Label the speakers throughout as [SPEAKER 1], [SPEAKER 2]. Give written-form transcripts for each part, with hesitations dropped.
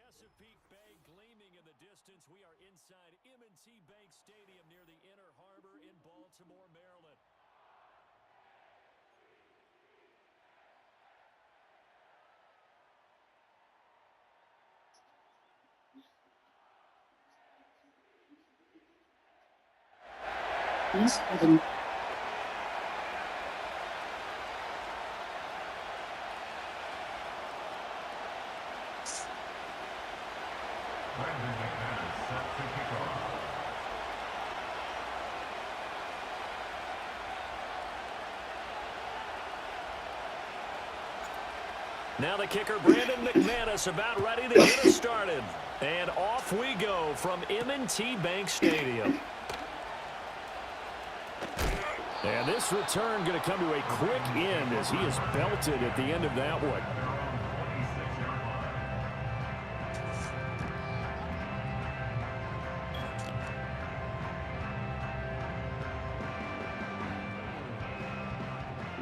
[SPEAKER 1] Chesapeake Bay gleaming in the distance. We are inside M&T Bank Stadium near the Inner Harbor in Baltimore, Maryland.
[SPEAKER 2] Please hold.
[SPEAKER 1] Now the kicker, Brandon McManus, about ready to get us started. And off we go from M&T Bank Stadium. And this return going to come to a quick end as he is belted at the end of that one.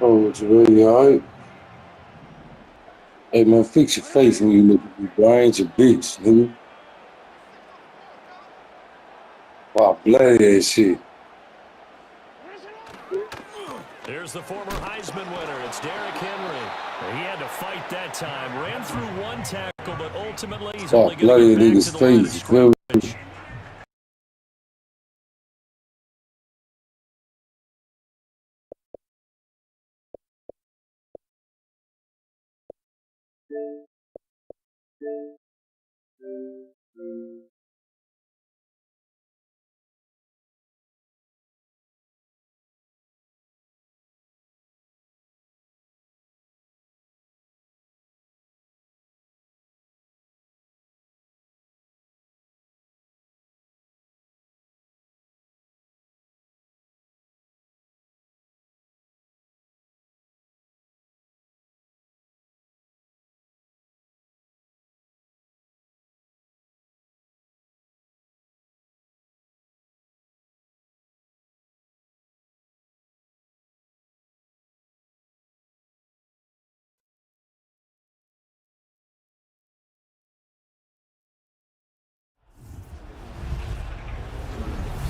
[SPEAKER 3] Oh, it's really all right. Hey, man, fix your face when you look at me, bro. I ain't your bitch, nigga. Wow, bloody that shit.
[SPEAKER 1] There's the former Heisman winner. It's Derrick Henry. He had to fight that time. Ran through one tackle, but ultimately he's only going to get back to the line of scrimmage.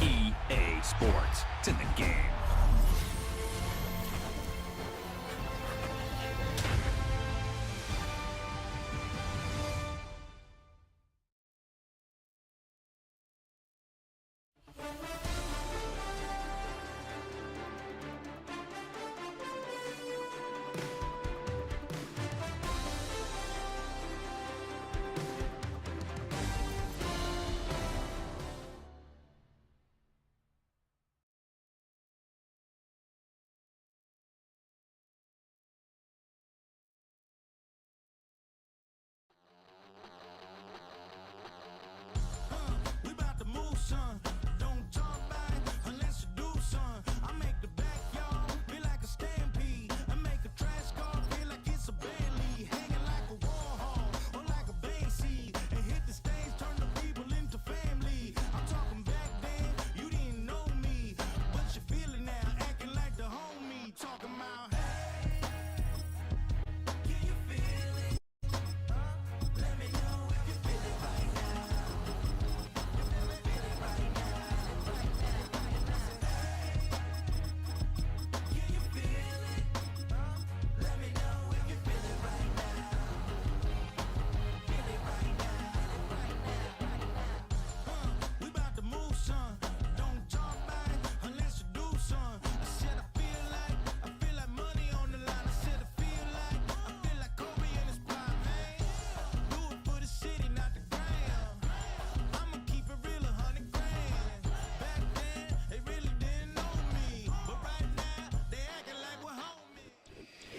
[SPEAKER 4] EA Sports. It's in the game.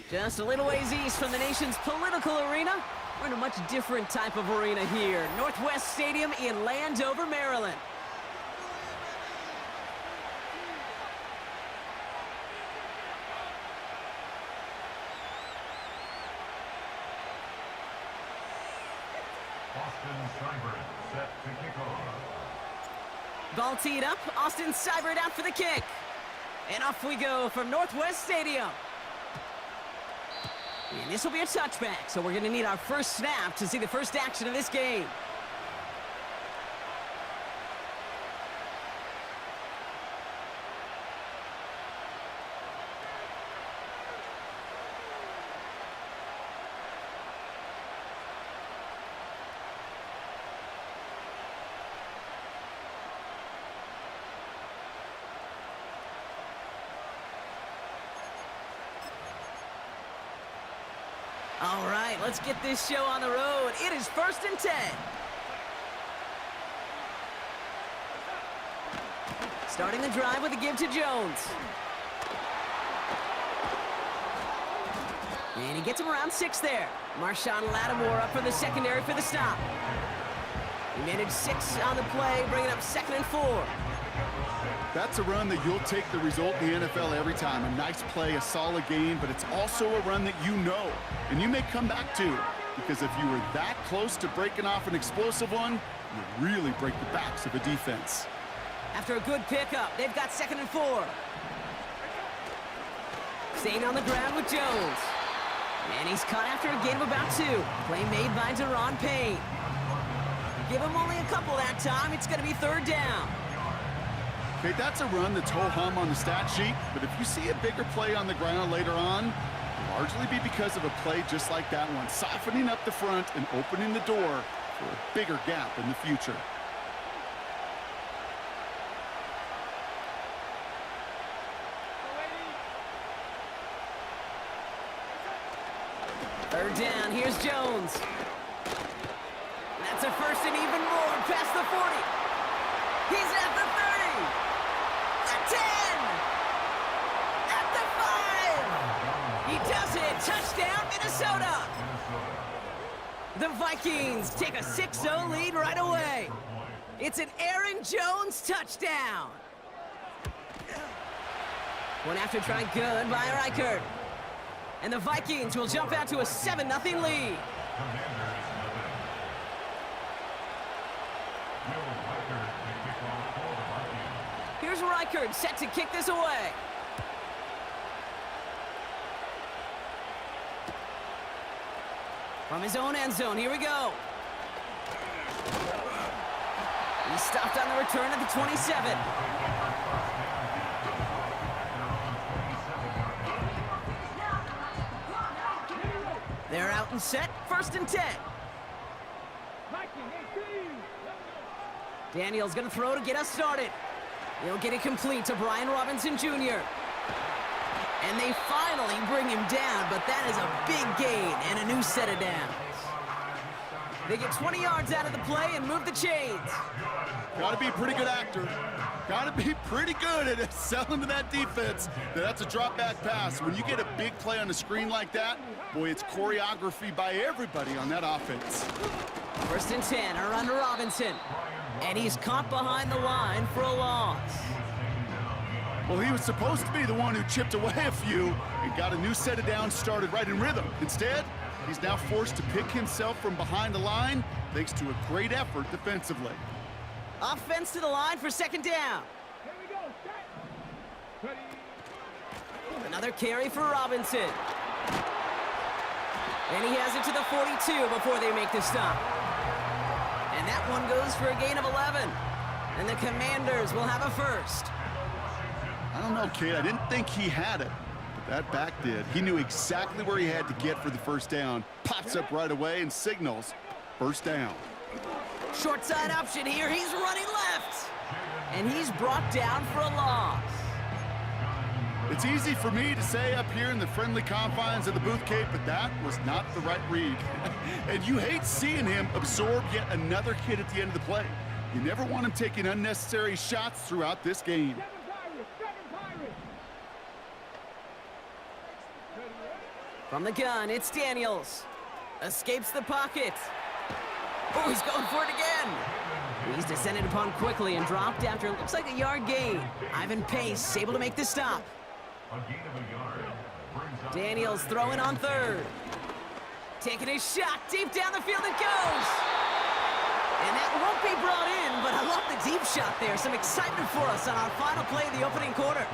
[SPEAKER 5] Just a little ways east from the nation's political arena, we're in a much different type of arena here. Northwest Stadium in Landover, Maryland. Ball teed up. Austin Seibert out for the kick. And off we go from Northwest Stadium. And this will be a touchback, so we're going to need our first snap to see the first action of this game. All right, let's get this show on the road. It is 1st and 10. Starting the drive with a give to Jones. And he gets him around 6 there. Marshawn Lattimore up for the secondary for the stop. He managed 6 on the play, bringing up 2nd and 4.
[SPEAKER 6] That's a run that you'll take the result in the NFL every time. A nice play, a solid game, but it's also a run that you know, and you may come back to. Because if you were that close to breaking off an explosive one, you really break the backs of a defense.
[SPEAKER 5] After a good pickup, they've got 2nd and 4. Staying on the ground with Jones. And he's caught after a gain of about 2. Play made by Deron Payne. Give him only a couple that time. It's going to be 3rd down.
[SPEAKER 6] Okay, that's a run that's ho-hum on the stat sheet, but if you see a bigger play on the ground later on, it'll largely be because of a play just like that one, softening up the front and opening the door for a bigger gap in the future.
[SPEAKER 5] Third down, here's Jones. That's a first and even more past the 40. He's at the 30. The 10. At the 5. He does it. Touchdown, Minnesota. The Vikings take a 6-0 lead right away. It's an Aaron Jones touchdown. One after try good by Reichert. And the Vikings will jump out to a 7-0 lead. Here's Reichert set to kick this away. From his own end zone, here we go. He stopped on the return at the 27. They're out and set, 1st and 10. Daniel's gonna throw to get us started. He'll get it complete to Brian Robinson Jr. And they finally bring him down, but that is a big gain and a new set of downs. They get 20 yards out of the play and move the chains.
[SPEAKER 6] Gotta be a pretty good actor. Gotta be pretty good at selling to that defense. That's a drop back pass. When you get a big play on the screen like that, boy, it's choreography by everybody on that offense.
[SPEAKER 5] 1st and 10, a run to Robinson. And he's caught behind the line for a loss.
[SPEAKER 6] Well, he was supposed to be the one who chipped away a few and got a new set of downs started right in rhythm. Instead, he's now forced to pick himself from behind the line thanks to a great effort defensively.
[SPEAKER 5] Offense to the line for 2nd down. Another carry for Robinson. And he has it to the 42 before they make the stop. And that one goes for a gain of 11. And the Commanders will have a first.
[SPEAKER 6] I don't know, kid. I didn't think he had it, but that back did. He knew exactly where he had to get for the 1st down. Pops up right away and signals 1st down.
[SPEAKER 5] Short side option here. He's running left. And he's brought down for a loss.
[SPEAKER 6] It's easy for me to say up here in the friendly confines of the booth cape, but that was not the right read. And you hate seeing him absorb yet another hit at the end of the play. You never want him taking unnecessary shots throughout this game.
[SPEAKER 5] From the gun, it's Daniels. Escapes the pocket. Oh, he's going for it again. He's descended upon quickly and dropped after it looks like a yard gain. Ivan Pace able to make the stop. Daniels throwing on 3rd. Taking his shot deep down the field it goes. And that won't be brought in, but I love the deep shot there. Some excitement for us on our final play of the opening quarter.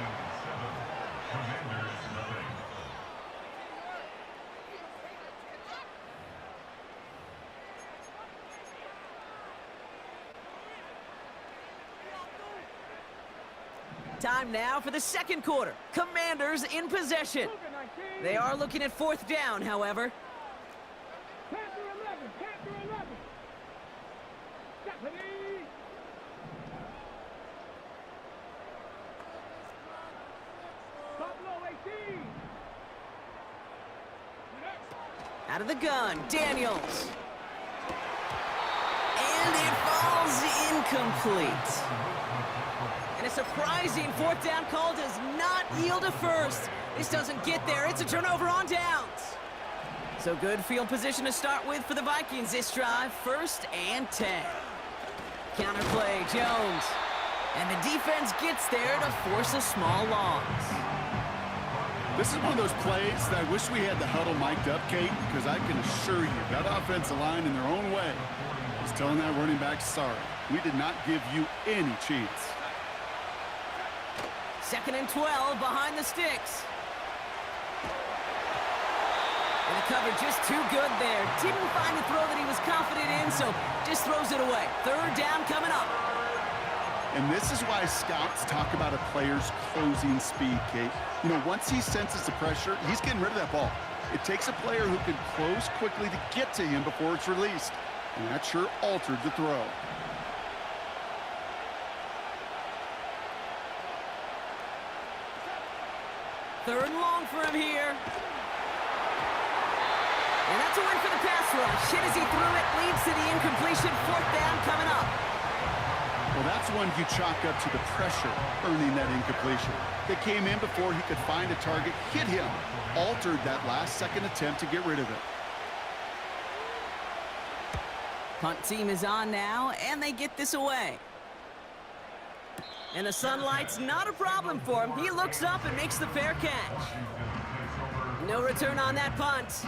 [SPEAKER 5] Time now for the second quarter. Commanders in possession. They are looking at fourth down, however. Out of the gun, Daniels. And it falls incomplete. And a surprising fourth down call does not yield a first. This doesn't get there. It's a turnover on downs. So good field position to start with for the Vikings this drive. 1st and 10. Counterplay, Jones. And the defense gets there to force a small loss.
[SPEAKER 6] This is one of those plays that I wish we had the huddle mic'd up, Kate, because I can assure you that offensive line in their own way is telling that running back, sorry, we did not give you any cheats.
[SPEAKER 5] 2nd and 12 behind the sticks. And the cover just too good there. Didn't find the throw that he was confident in, so just throws it away. 3rd down coming up.
[SPEAKER 6] And this is why scouts talk about a player's closing speed, Kate. You know, once he senses the pressure, he's getting rid of that ball. It takes a player who can close quickly to get to him before it's released. And that sure altered the throw.
[SPEAKER 5] Third and long for him here. And that's a win for the pass rush. Hit as he threw it, leads to the incompletion. 4th down coming up.
[SPEAKER 6] Well, that's one you chalk up to the pressure earning that incompletion. They came in before he could find a target, hit him, altered that last-second attempt to get rid of it.
[SPEAKER 5] Punt team is on now, and they get this away. And the sunlight's not a problem for him. He looks up and makes the fair catch. No return on that punt.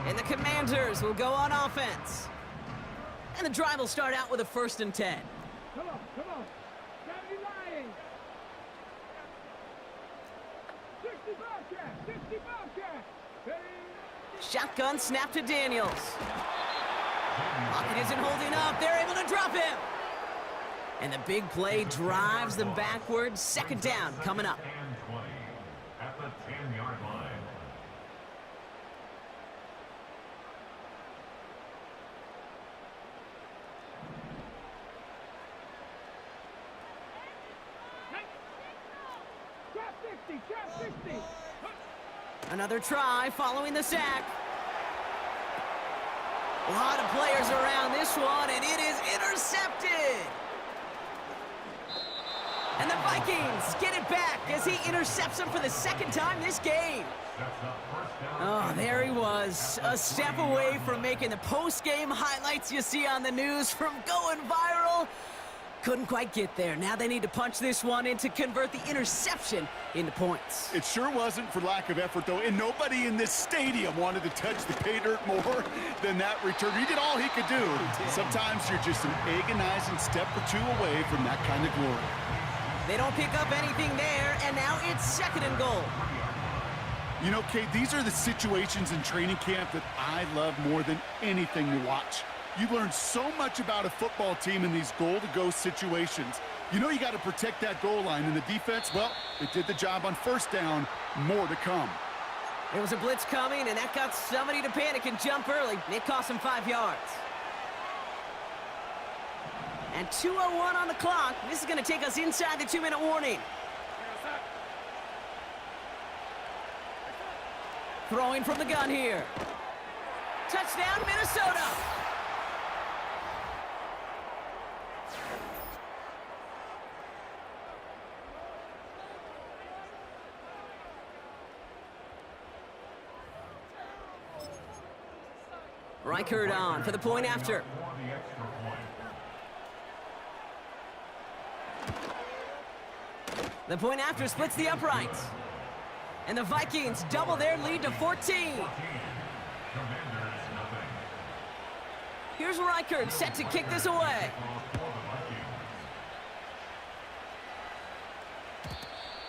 [SPEAKER 5] And the Commanders will go on offense. And the drive will start out with a 1st and 10.
[SPEAKER 7] Come on. Gotta be lying. 60 Bobcat. Hey.
[SPEAKER 5] Shotgun snap to Daniels. Pocket isn't holding up. They're able to drop him. And the big play drives them backwards. 2nd down coming up.
[SPEAKER 8] And 20 at the 10-yard line.
[SPEAKER 7] Trap 60.
[SPEAKER 5] Another try following the sack. A lot of players around this one, and it is intercepted. And the Vikings get it back as he intercepts him for the 2nd time this game. Oh, there he was, a step away from making the post-game highlights you see on the news from going viral. Couldn't quite get there. Now they need to punch this one in to convert the interception into points.
[SPEAKER 6] It sure wasn't for lack of effort, though, and nobody in this stadium wanted to touch the pay dirt more than that return. He did all he could do. Sometimes you're just an agonizing step or two away from that kind of glory.
[SPEAKER 5] They don't pick up anything there, and now it's 2nd and goal.
[SPEAKER 6] You know, Kate, these are the situations in training camp that I love more than anything to watch. You learn so much about a football team in these goal-to-go situations. You know you got to protect that goal line, and the defense, well, it did the job on 1st down. More to come.
[SPEAKER 5] There was a blitz coming, and that got somebody to panic and jump early. It cost him 5 yards. And 2:01 on the clock. This is going to take us inside the 2-minute warning. Throwing from the gun here. Touchdown, Minnesota. Reichert on for the point after. The point after splits the uprights. And the Vikings double their lead to 14. Here's Reichert set to kick this away.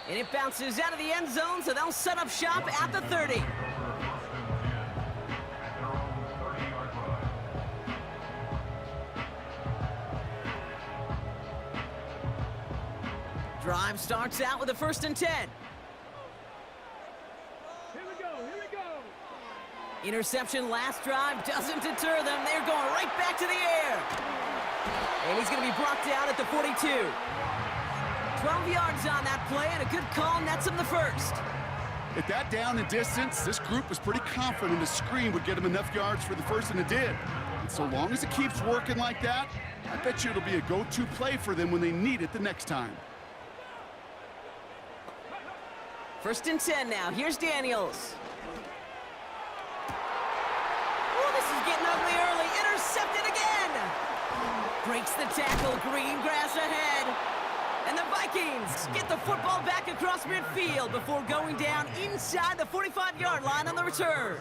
[SPEAKER 5] And it bounces out of the end zone, so they'll set up shop at the 30. Drive starts out with a 1st and 10.
[SPEAKER 7] Here we go, here we go.
[SPEAKER 5] Interception last drive doesn't deter them. They're going right back to the air. And he's going to be brought down at the 42. 12 yards on that play, and a good call nets him the first.
[SPEAKER 6] At that down and distance, this group was pretty confident a screen would get him enough yards for the first, and it did. And so long as it keeps working like that, I bet you it'll be a go-to play for them when they need it the next time.
[SPEAKER 5] 1st and 10 now. Here's Daniels. Oh, this is getting ugly early. Intercepted again. Breaks the tackle. Green grass ahead. And the Vikings get the football back across midfield before going down inside the 45-yard line on the return.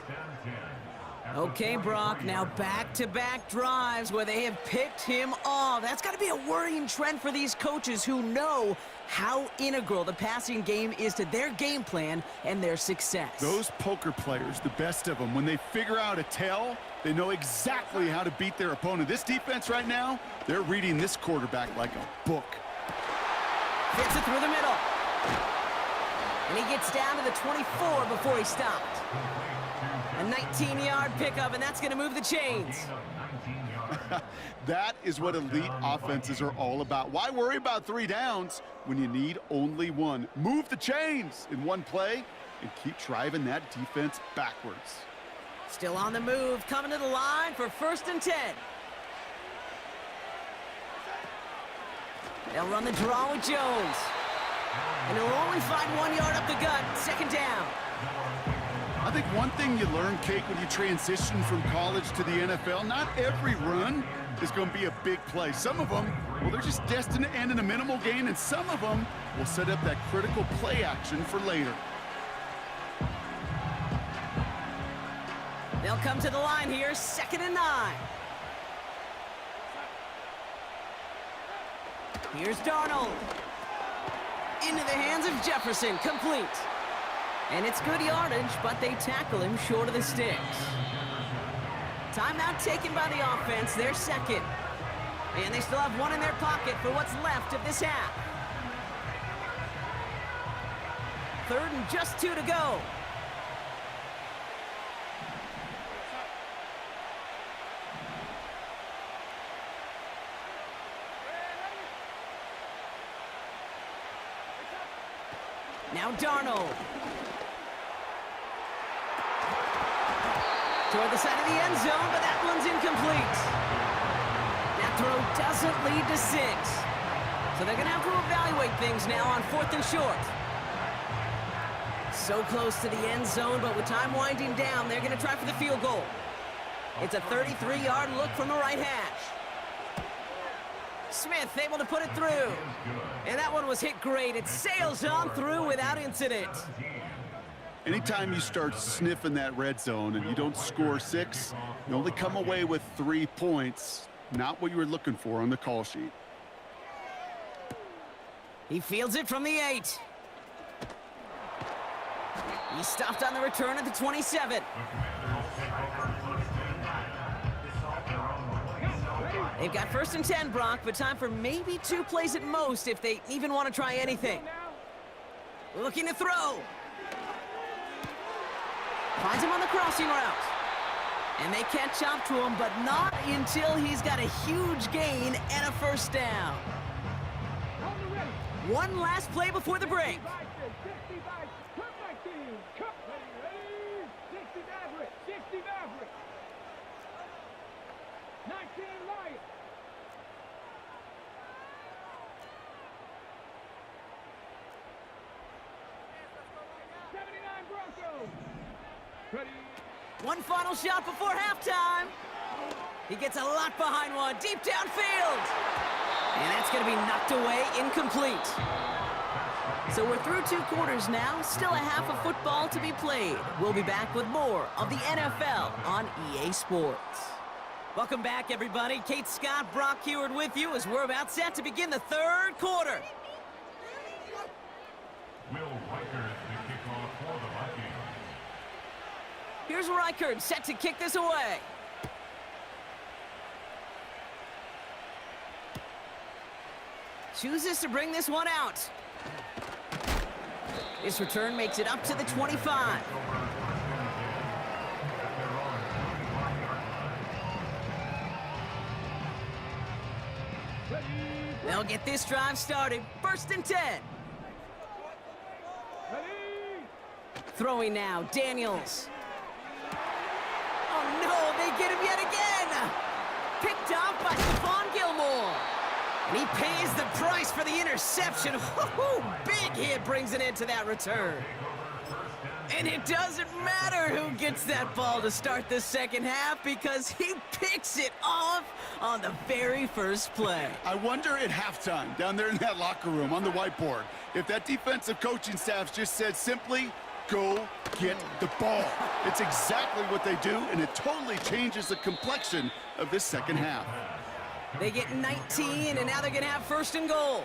[SPEAKER 5] Okay, Brock, now back-to-back drives where they have picked him off. That's got to be a worrying trend for these coaches who know how integral the passing game is to their game plan and their success.
[SPEAKER 6] Those poker players, the best of them, when they figure out a tell, they know exactly how to beat their opponent. This defense right now, they're reading this quarterback like a book.
[SPEAKER 5] Gets it through the middle. And he gets down to the 24 before he stopped. A 19-yard pickup, and that's going to move the chains.
[SPEAKER 6] That is what elite offenses are all about. Why worry about 3 downs when you need only 1? Move the chains in one play and keep driving that defense backwards.
[SPEAKER 5] Still on the move, coming to the line for 1st and 10. They'll run the draw with Jones. And he'll only find 1 yard up the gut, 2nd down.
[SPEAKER 6] I think one thing you learn, Kate, when you transition from college to the NFL, not every run is going to be a big play. Some of them, well, they're just destined to end in a minimal gain, and some of them will set up that critical play action for later.
[SPEAKER 5] They'll come to the line here, 2nd and 9. Here's Darnold. Into the hands of Jefferson, complete. And it's good yardage, but they tackle him short of the sticks. Timeout taken by the offense, their 2nd. And they still have 1 in their pocket for what's left of this half. 3rd and just 2 to go. Now Darnold. Toward the side of the end zone, but that one's incomplete. That throw doesn't lead to 6. So they're going to have to evaluate things now on 4th and short. So close to the end zone, but with time winding down, they're going to try for the field goal. It's a 33-yard look from the right hash. Smith able to put it through. And that one was hit great. It sails on through without incident.
[SPEAKER 6] Anytime you start sniffing that red zone and you don't score 6, you only come away with 3 points. Not what you were looking for on the call sheet.
[SPEAKER 5] He fields it from the 8. He's stopped on the return at the 27. They've got 1st and 10, Brock, but time for maybe 2 plays at most if they even want to try anything. Looking to throw. Finds him on the crossing route. And they catch up to him, but not until he's got a huge gain and a 1st down. 1 last play before the break.
[SPEAKER 7] 19 Lions. Ready.
[SPEAKER 5] 1 final shot before halftime. He gets a lot behind one, deep downfield. And that's going to be knocked away, incomplete. So we're through 2 quarters now, still a half of football to be played. We'll be back with more of the NFL on EA Sports. Welcome back, everybody. Kate Scott, Brock Heward with you as we're about set to begin the 3rd quarter.
[SPEAKER 8] Will Reichert the kickoff for the Vikings.
[SPEAKER 5] Here's Reichert set to kick this away. Chooses to bring this one out. This return makes it up to the 25. They'll get this drive started. 1st and 10. Throwing now, Daniels. Oh no, they get him yet again! Picked off by Stephon Gilmore. And he pays the price for the interception. Woo-hoo! Big hit brings it into that return. And it doesn't matter who gets that ball to start the second half because he picks it off on the very first play.
[SPEAKER 6] I wonder at halftime, down there in that locker room on the whiteboard, if that defensive coaching staff just said simply, go get the ball. It's exactly what they do, and it totally changes the complexion of this second half.
[SPEAKER 5] They get 19, and now they're going to have 1st and goal.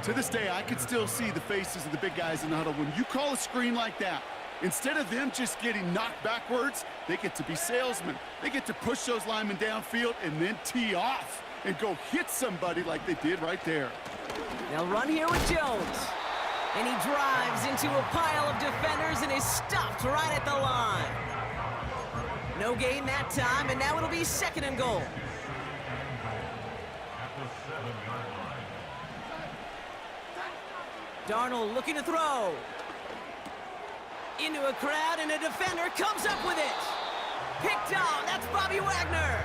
[SPEAKER 6] To this day, I can still see the faces of the big guys in the huddle. When you call a screen like that, instead of them just getting knocked backwards, they get to be salesmen. They get to push those linemen downfield and then tee off and go hit somebody like they did right there.
[SPEAKER 5] They'll run here with Jones. And he drives into a pile of defenders and is stopped right at the line. No gain that time, and now it'll be 2nd and goal. Darnold looking to throw. Into a crowd, and a defender comes up with it. Picked off. That's Bobby Wagner.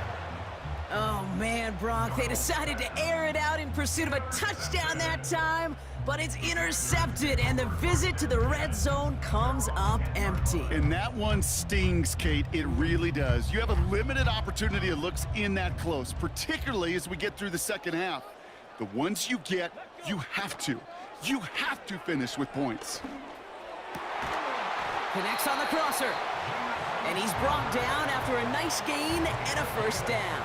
[SPEAKER 5] Oh, man, Brock, they decided to air it out in pursuit of a touchdown that time, but it's intercepted, and the visit to the red zone comes up empty.
[SPEAKER 6] And that one stings, Kate. It really does. You have a limited opportunity of looks in that close, particularly as we get through the second half. The ones you get, you have to finish with points.
[SPEAKER 5] Connects on the crosser. And he's brought down after a nice gain and a 1st down.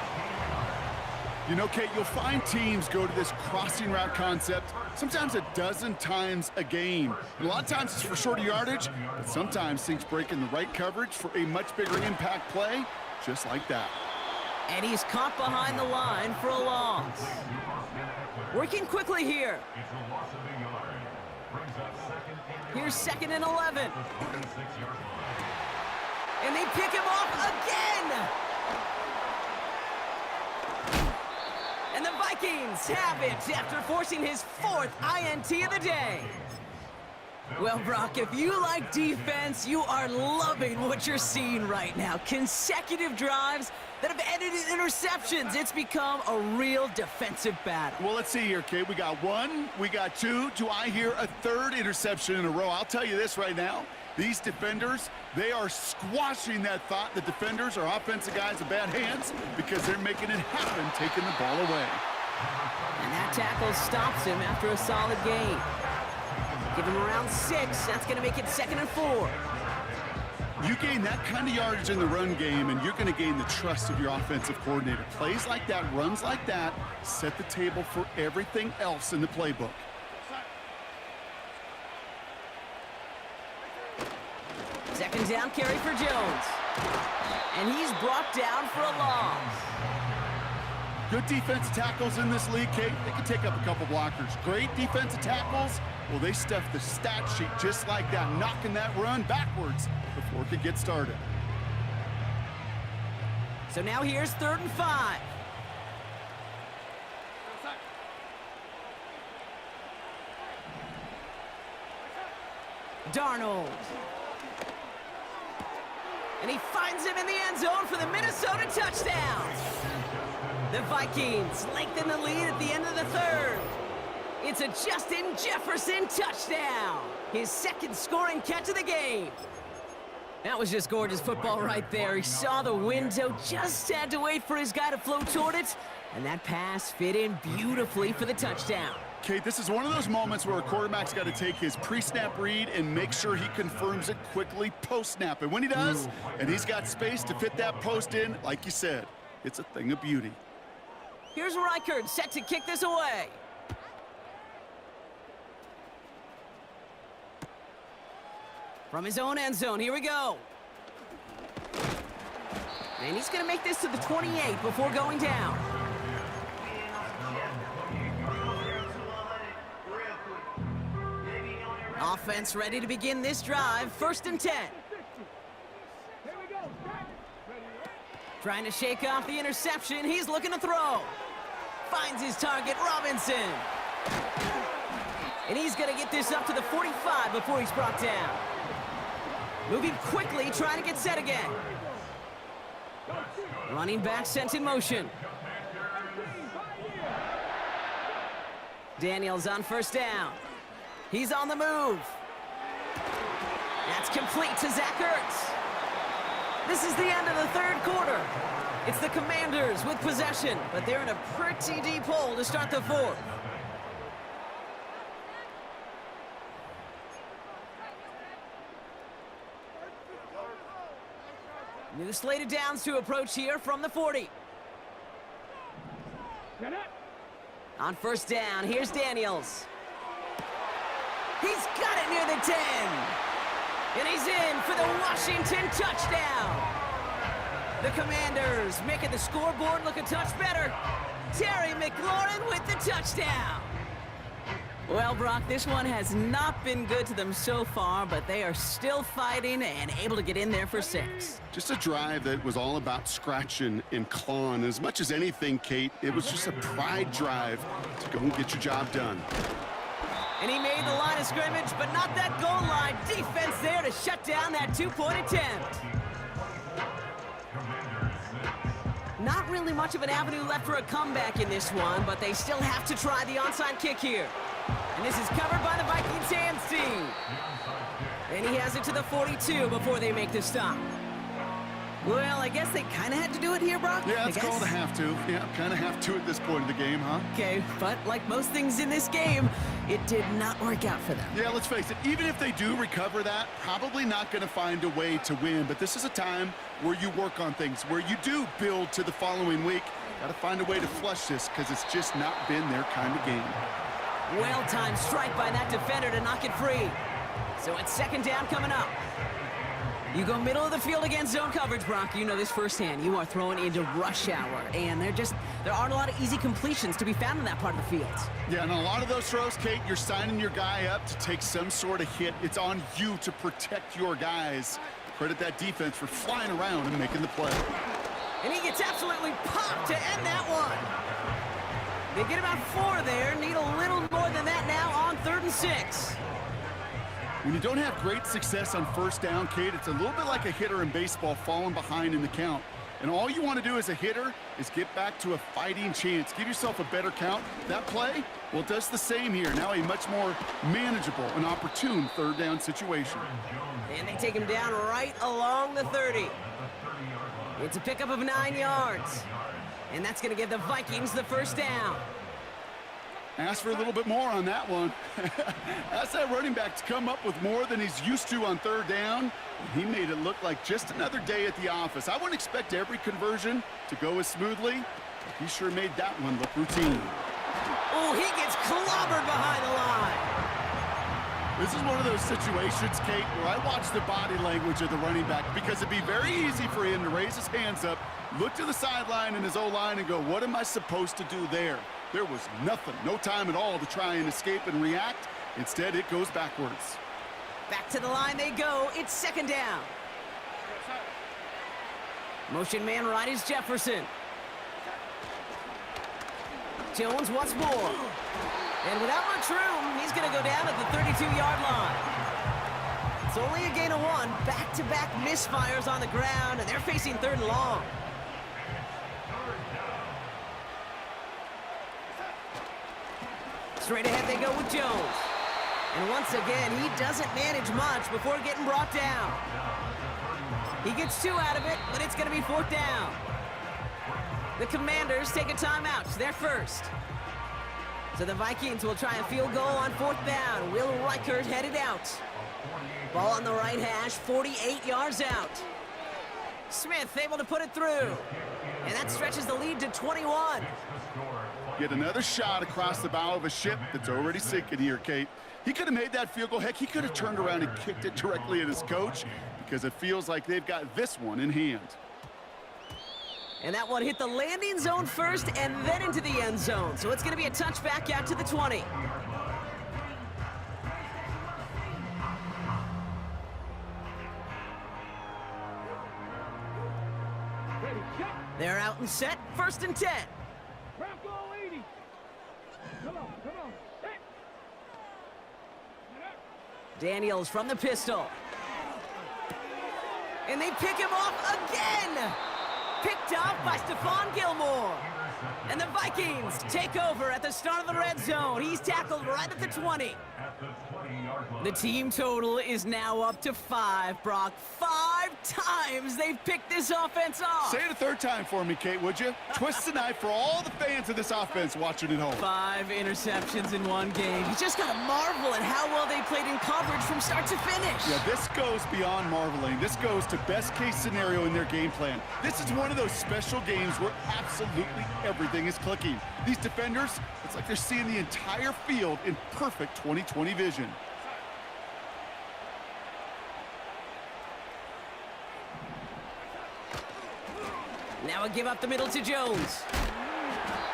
[SPEAKER 6] You know, Kate, you'll find teams go to this crossing route concept sometimes a dozen times a game. And a lot of times it's for shorter yardage, but sometimes things break in the right coverage for a much bigger impact play, just like that.
[SPEAKER 5] And he's caught behind the line for a loss. Working quickly here. Here's 2nd and 11. And they pick him off again! And the Vikings have it after forcing his 4th INT of the day. Well, Brock, if you like defense, you are loving what you're seeing right now. Consecutive drives that have ended in interceptions. It's become a real defensive battle.
[SPEAKER 6] Well, let's see here, Kate. We got 1, we got 2. Do I hear a 3rd interception in a row? I'll tell you this right now. These defenders, they are squashing that thought the defenders are offensive guys in bad hands because they're making it happen, taking the ball away.
[SPEAKER 5] And that tackle stops him after a solid gain. Give him around 6. That's going to make it 2nd and 4.
[SPEAKER 6] You gain that kind of yardage in the run game, and you're going to gain the trust of your offensive coordinator. Plays like that, runs like that, set the table for everything else in the playbook.
[SPEAKER 5] Second down carry for Jones. And he's brought down for a loss.
[SPEAKER 6] Good defensive tackles in this league, Kate. They can take up a couple blockers. Great defensive tackles. Well, they stuff the stat sheet just like that, knocking that run backwards before it could get started.
[SPEAKER 5] So now here's 3rd and 5. Darnold. And he finds him in the end zone for the Minnesota touchdown. The Vikings lengthen the lead at the end of the 3rd. It's a Justin Jefferson touchdown. His 2nd scoring catch of the game. That was just gorgeous football right there. He saw the window, just had to wait for his guy to float toward it, and that pass fit in beautifully for the touchdown.
[SPEAKER 6] Kate, this is one of those moments where a quarterback's got to take his pre-snap read and make sure he confirms it quickly post-snap. And when he does, and he's got space to fit that post in, like you said, it's a thing of beauty.
[SPEAKER 5] Here's Reichard set to kick this away. From his own end zone, here we go. And he's going to make this to the 28 before going down. Offense ready to begin this drive. 1st and 10.
[SPEAKER 7] Here we go.
[SPEAKER 5] Trying to shake off the interception. He's looking to throw. Finds his target, Robinson. And he's going to get this up to the 45 before he's brought down. Moving quickly, trying to get set again. Running back sent in motion. Daniels on 1st down. He's on the move. That's complete to Zach Ertz. This is the end of the 3rd quarter. It's the Commanders with possession, but they're in a pretty deep hole to start the 4th. New slated downs to approach here from the 40. On 1st down, here's Daniels. He's got it near the 10. And he's in for the Washington touchdown. The Commanders making the scoreboard look a touch better. Terry McLaurin with the touchdown. Well, Brock, this one has not been good to them so far, but they are still fighting and able to get in there for 6.
[SPEAKER 6] Just a drive that was all about scratching and clawing. As much as anything, Kate, it was just a pride drive to go and get your job done.
[SPEAKER 5] And he made the line of scrimmage, but not that goal line. Defense there to shut down that 2-point attempt. Not really much of an avenue left for a comeback in this one, but they still have to try the onside kick here. And this is covered by the Vikings hands team. And he has it to the 42 before they make the stop. Well, I guess they kind of had to do it here, Brock.
[SPEAKER 6] Yeah, it's called a have to. Yeah, kind of have to at this point of the game, huh?
[SPEAKER 5] Okay, but like most things in this game, it did not work out for them.
[SPEAKER 6] Yeah, let's face it, even if they do recover that, probably not going to find a way to win. But this is a time where you work on things, where you do build to the following week. Got to find a way to flush this because it's just not been their kind of game.
[SPEAKER 5] Well-timed strike by that defender to knock it free. So it's 2nd down coming up. You go middle of the field against zone coverage, Brock. You know this firsthand. You are throwing into rush hour, and there aren't a lot of easy completions to be found in that part of the field.
[SPEAKER 6] Yeah, and a lot of those throws, Kate, you're signing your guy up to take some sort of hit. It's on you to protect your guys. Credit that defense for flying around and making the play.
[SPEAKER 5] And he gets absolutely popped to end that one. They get about 4 there. Need a little more than that now on 3rd and 6.
[SPEAKER 6] When you don't have great success on 1st down, Kate, it's a little bit like a hitter in baseball falling behind in the count. And all you want to do as a hitter is get back to a fighting chance. Give yourself a better count. That play, well, it does the same here. Now a much more manageable and opportune 3rd down situation.
[SPEAKER 5] And they take him down right along the 30. It's a pickup of 9 yards. And that's going to give the Vikings the 1st down.
[SPEAKER 6] Ask for a little bit more on that one. Ask that running back to come up with more than he's used to on 3rd down. He made it look like just another day at the office. I wouldn't expect every conversion to go as smoothly, but he sure made that one look routine.
[SPEAKER 5] Oh, he gets clobbered behind the line.
[SPEAKER 6] This is one of those situations, Kate, where I watch the body language of the running back because it'd be very easy for him to raise his hands up, look to the sideline in his O-line and go, what am I supposed to do there? There was nothing, no time at all to try and escape and react. Instead, it goes backwards.
[SPEAKER 5] Back to the line they go. It's 2nd down. Motion man right is Jefferson. Jones once more. And without much room, he's going to go down at the 32-yard line. It's only a gain of 1. Back-to-back misfires on the ground, and they're facing 3rd and long. Straight ahead they go with Jones. And once again, he doesn't manage much before getting brought down. He gets 2 out of it, but it's going to be 4th down. The Commanders take a timeout. They're first. So the Vikings will try a field goal on 4th down. Will Reichert headed out. Ball on the right hash, 48 yards out. Smith able to put it through. And that stretches the lead to 21.
[SPEAKER 6] Get another shot across the bow of a ship that's already sinking here, Kate. He could have made that field goal. Heck, he could have turned around and kicked it directly at his coach because it feels like they've got this one in hand.
[SPEAKER 5] And that one hit the landing zone first and then into the end zone. So it's going to be a touchback out to the 20. They're out and set, 1st and 10.
[SPEAKER 7] Crowd goal 80. Come on, come on. Hey.
[SPEAKER 5] Daniels from the pistol. And they pick him off again. Picked off by Stephon Gilmore. And the Vikings take over at the start of the red zone. He's tackled right at the 20.
[SPEAKER 8] At the 20-yard line.
[SPEAKER 5] The team total is now up to 5, Brock. 5 times they've picked this offense off.
[SPEAKER 6] Say it a third time for me, Kate, would you? Twist the knife for all the fans of this offense watching at home.
[SPEAKER 5] 5 interceptions in one game. You just got to marvel at how well they played in coverage from start to finish.
[SPEAKER 6] Yeah, this goes beyond marveling. This goes to best-case scenario in their game plan. This is one of those special games where absolutely everything is clicking. These defenders, it's like they're seeing the entire field in perfect 20/20 vision.
[SPEAKER 5] Now a give up the middle to Jones.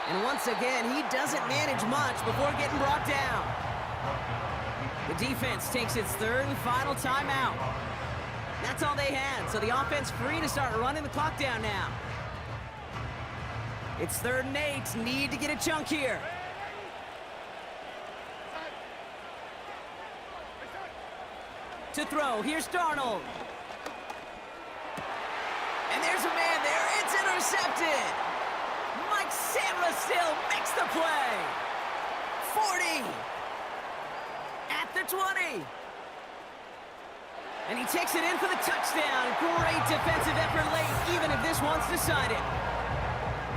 [SPEAKER 5] And once again, he doesn't manage much before getting brought down. The defense takes its 3rd and final timeout. That's all they had, so the offense free to start running the clock down now. It's 3rd and 8, need to get a chunk here. To throw, here's Darnold. And there's a man there, it's intercepted. Mike Samra still makes the play. 40. At the 20. And he takes it in for the touchdown. Great defensive effort late, even if this one's decided.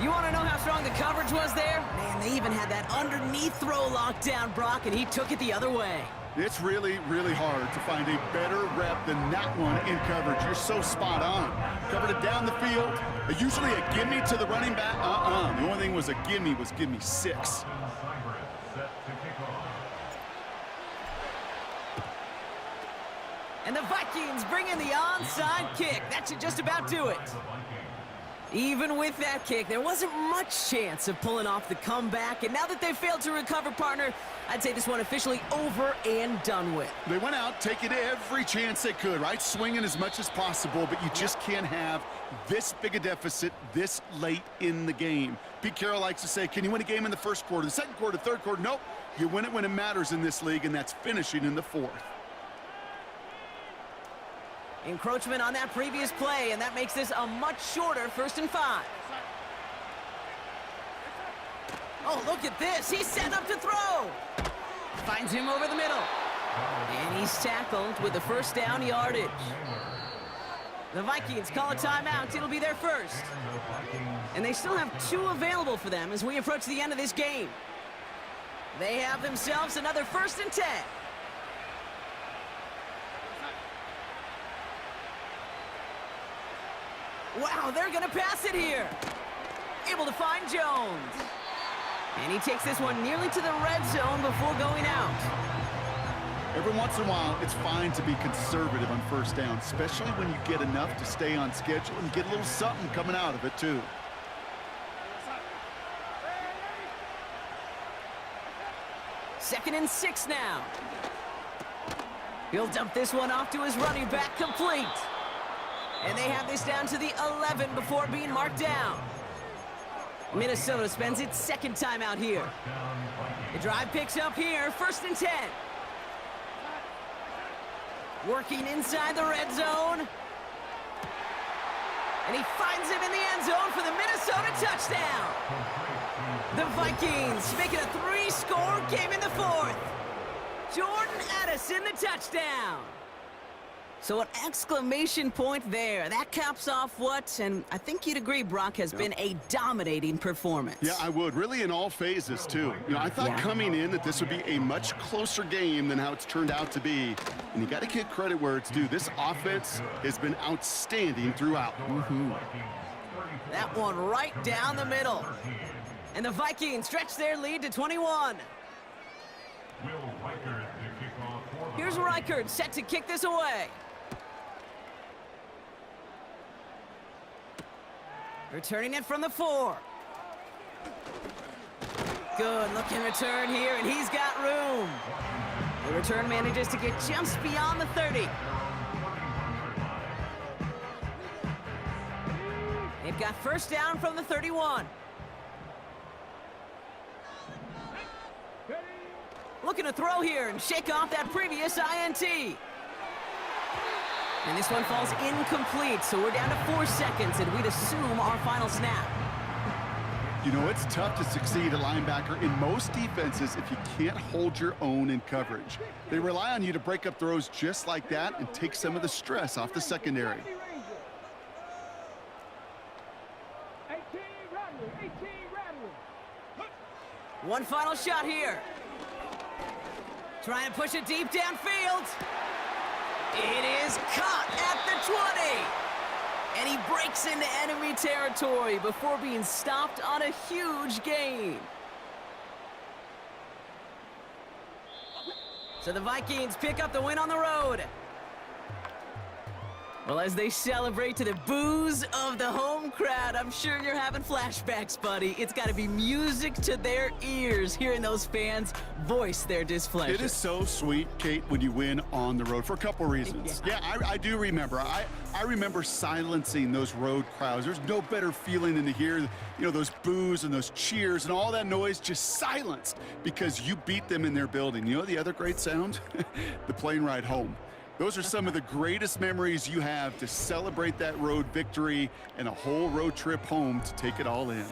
[SPEAKER 5] You want to know how strong the coverage was there? Man, they even had that underneath throw locked down, Brock, and he took it the other way.
[SPEAKER 6] It's really, really hard to find a better rep than that one in coverage. You're so spot on. Covered it down the field. Usually a gimme to the running back. The only thing was a gimme 6.
[SPEAKER 8] Set to kick off.
[SPEAKER 5] And the Vikings bring in the onside kick. That should just about do it. Even with that kick, there wasn't much chance of pulling off the comeback. And now that they've failed to recover, partner, I'd say this one officially over and done with.
[SPEAKER 6] They went out taking every chance they could, right? Swinging as much as possible, but you just can't have this big a deficit this late in the game. Pete Carroll likes to say, can you win a game in the 1st quarter, the 2nd quarter, 3rd quarter? Nope. You win it when it matters in this league, and that's finishing in the 4th.
[SPEAKER 5] Encroachment on that previous play, and that makes this a much shorter 1st and 5. Oh, look at this. He's set up to throw. Finds him over the middle. And he's tackled with the 1st down yardage. The Vikings call a timeout. It'll be their 1st. And they still have 2 available for them as we approach the end of this game. They have themselves another 1st and 10. Wow, they're going to pass it here. Able to find Jones. And he takes this one nearly to the red zone before going out.
[SPEAKER 6] Every once in a while, it's fine to be conservative on 1st down, especially when you get enough to stay on schedule and get a little something coming out of it, too.
[SPEAKER 5] Second and 6 now. He'll dump this one off to his running back, complete. And they have this down to the 11 before being marked down. Minnesota spends its 2nd time out here. The drive picks up here, 1st and 10. Working inside the red zone. And he finds him in the end zone for the Minnesota touchdown. The Vikings make it a 3-score game in the 4th. Jordan Addison, the touchdown. So an exclamation point there. That caps off what, and I think you'd agree, Brock, has been a dominating performance.
[SPEAKER 6] Yeah, I would. Really in all phases, too. You know, I thought coming in that this would be a much closer game than how it's turned out to be. And you got to give credit where it's due. This offense has been outstanding throughout.
[SPEAKER 5] That one right down the middle. And the Vikings stretch their lead to 21. Here's Reichard set to kick this away. Returning it from the 4. Good looking return here, and he's got room. The return manages to get just beyond the 30. It They've got first down from the 31. Looking to throw here and shake off that previous INT. And this one falls incomplete, so we're down to 4 seconds, and we'd assume our final snap.
[SPEAKER 6] You know, it's tough to succeed at linebacker in most defenses if you can't hold your own in coverage. They rely on you to break up throws just like that and take some of the stress off the secondary.
[SPEAKER 7] 18 Rattler.
[SPEAKER 5] One final shot here. Trying to push it deep downfield. It is caught at the 20. And he breaks into enemy territory before being stopped on a huge gain. So the Vikings pick up the win on the road. Well, as they celebrate to the boos of the home crowd, I'm sure you're having flashbacks, buddy. It's got to be music to their ears, hearing those fans voice their displeasure.
[SPEAKER 6] It is so sweet, Kate, when you win on the road for a couple reasons. Yeah, I do remember. I remember silencing those road crowds. There's no better feeling than to hear, those boos and those cheers and all that noise just silenced because you beat them in their building. You know the other great sound? The plane ride home. Those are some of the greatest memories you have to celebrate that road victory and a whole road trip home to take it all in.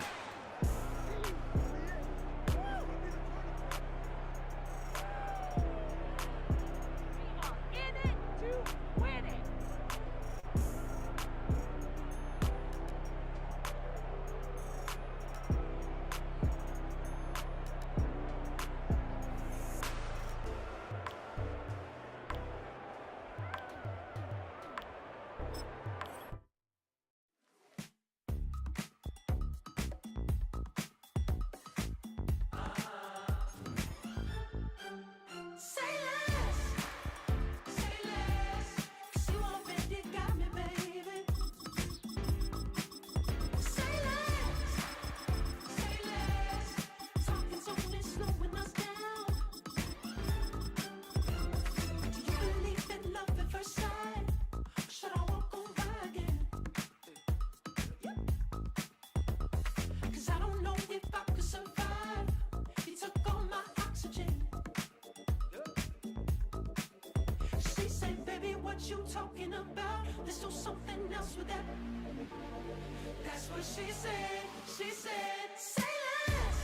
[SPEAKER 9] You talking about? Let's do something else with that. That's what she said. She said, say less.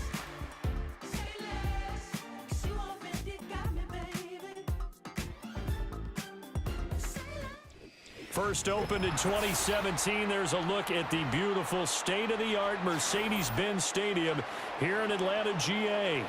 [SPEAKER 9] Say less. 'Cause you already got me, baby. Say less.
[SPEAKER 1] First opened in 2017, there's a look at the beautiful state-of-the-art Mercedes-Benz Stadium here in Atlanta, GA.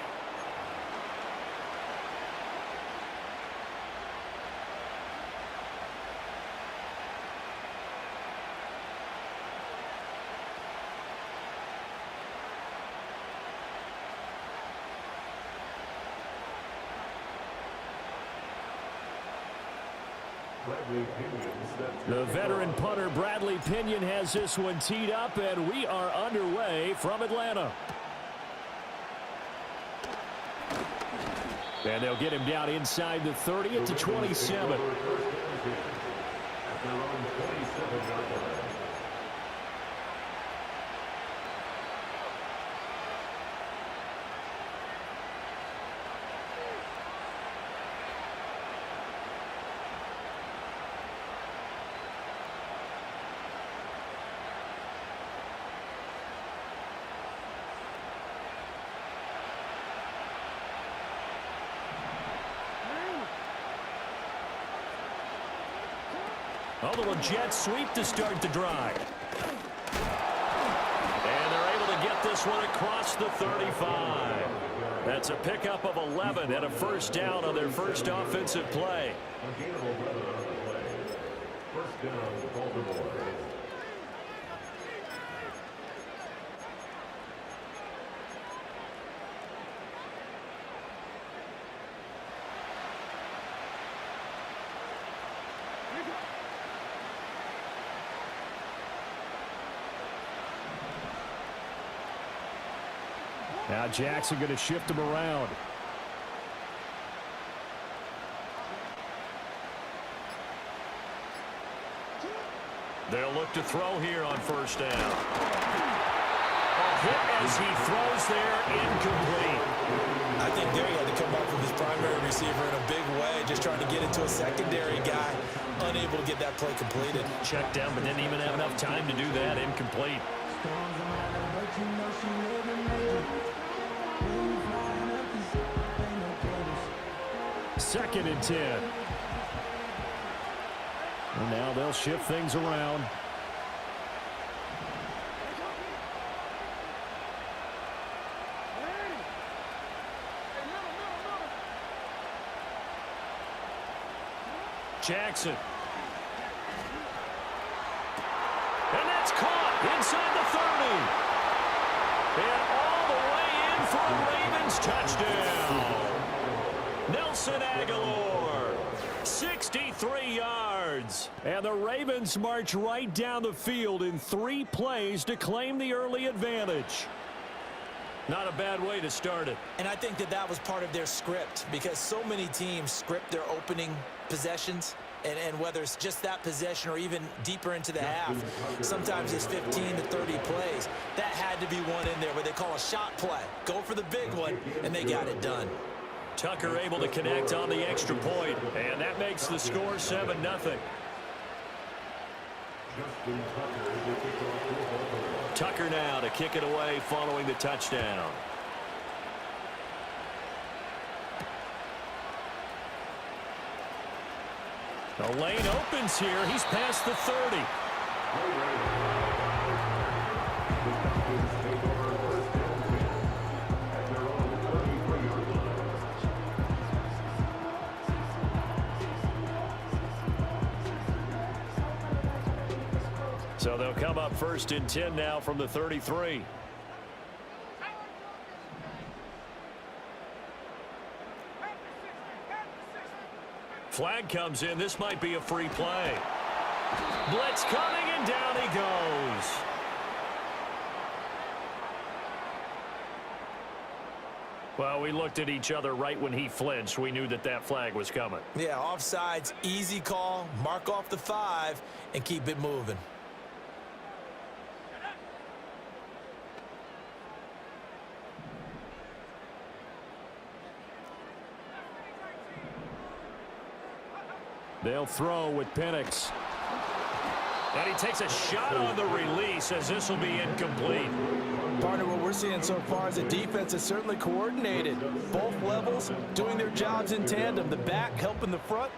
[SPEAKER 1] The veteran punter Bradley Pinion has this one teed up, and we are underway from Atlanta. And they'll get him down inside the 30 at the 27. A little jet sweep to start the drive. And they're able to get this one across the 35. That's a pickup of 11 and a first down on their first offensive play.
[SPEAKER 8] First down, Baltimore.
[SPEAKER 1] Now Jackson going to shift him around. They'll look look to throw here on first down. A hit as he throws there, incomplete.
[SPEAKER 10] I think there he had to come up with his primary receiver in a big way, just trying to get into a secondary guy, unable to get that play completed.
[SPEAKER 1] Checked down, but didn't even have enough time to do that. Incomplete. Second and 10. And now they'll shift things around. Jackson. And that's caught inside the 30. And all the way in for a Ravens touchdown. Nelson Aguilar, 63 yards. And the Ravens march right down the field in 3 plays to claim the early advantage. Not a bad way to start it.
[SPEAKER 10] And I think that was part of their script, because so many teams script their opening possessions, and whether it's just that possession or even deeper into the half, sometimes it's 15 to 30 plays. That had to be one in there where they call a shot play. Go for the big one, and they got it done.
[SPEAKER 1] Tucker able to connect on the extra point, and that makes the score 7-0. Tucker now to kick it away following the touchdown. The lane opens here. He's past the 30. So they'll come up first and 10 now from the 33. Flag comes in. This might be a free play. Blitz coming, and down he goes. Well, we looked at each other right when he flinched. We knew that flag was coming.
[SPEAKER 10] Yeah, offsides, easy call. Mark off the 5 and keep it moving.
[SPEAKER 1] They'll throw with Penix. And he takes a shot on the release as this will be incomplete.
[SPEAKER 10] Partner, what we're seeing so far is the defense is certainly coordinated. Both levels doing their jobs in tandem. The back helping the front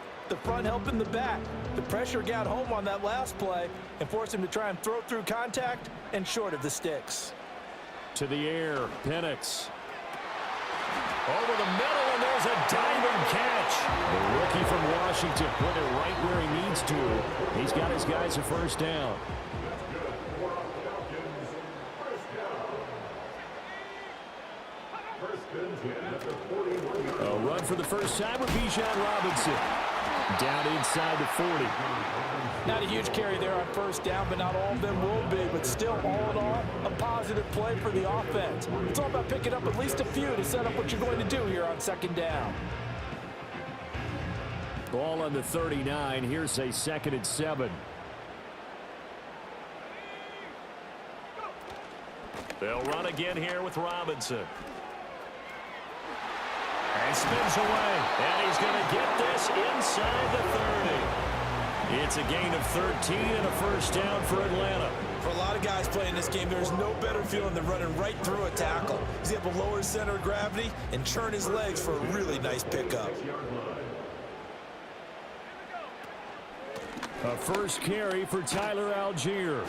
[SPEAKER 10] helping the back. The pressure got home on that last play and forced him to try and throw through contact and short of the sticks.
[SPEAKER 1] To the air, Penix. Over the middle, and there's a diving catch. The rookie from Washington put it right where he needs to. He's got his guys a first down. A run for the first time with Bijan Robinson. Down inside the 40.
[SPEAKER 10] Not a huge carry there on first down, but not all of them will be. But still, all in all, a positive play for the offense. It's all about picking up at least a few to set up what you're going to do here on second down.
[SPEAKER 1] Ball on the 39. Here's a 2nd and 7. They'll run again here with Robinson. And spins away. And he's going to get this inside the 30. It's a gain of 13 and a first down for Atlanta.
[SPEAKER 10] For a lot of guys playing this game, there's no better feeling than running right through a tackle. He's able to lower his center of gravity and churn his legs for a really nice pickup.
[SPEAKER 1] A first carry for Tyler Algier.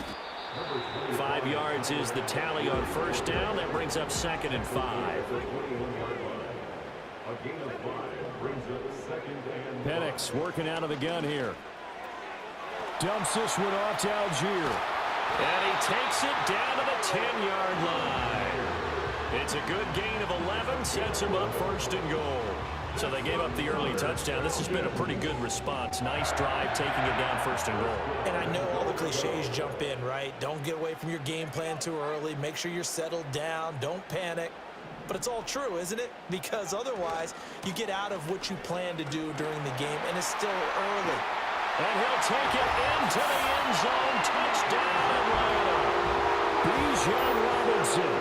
[SPEAKER 1] 5 yards is the tally on first down. That brings up 2nd and 5. Penix working out of the gun here. Dumps this one off to Algier. And he takes it down to the 10-yard line. It's a good gain of 11, sets him up first and goal. So they gave up the early touchdown. This has been a pretty good response. Nice drive, taking it down first and goal.
[SPEAKER 10] And I know all the cliches jump in, right? Don't get away from your game plan too early. Make sure you're settled down. Don't panic. But it's all true, isn't it? Because otherwise, you get out of what you plan to do during the game, and it's still early.
[SPEAKER 1] And he'll take it into the end zone. Touchdown, Atlanta. Bijan Robinson,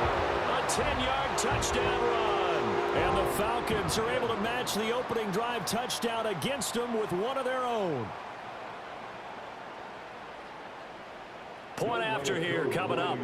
[SPEAKER 1] a 10-yard touchdown run. And the Falcons are able to match the opening drive touchdown against them with one of their own. Point after here coming up.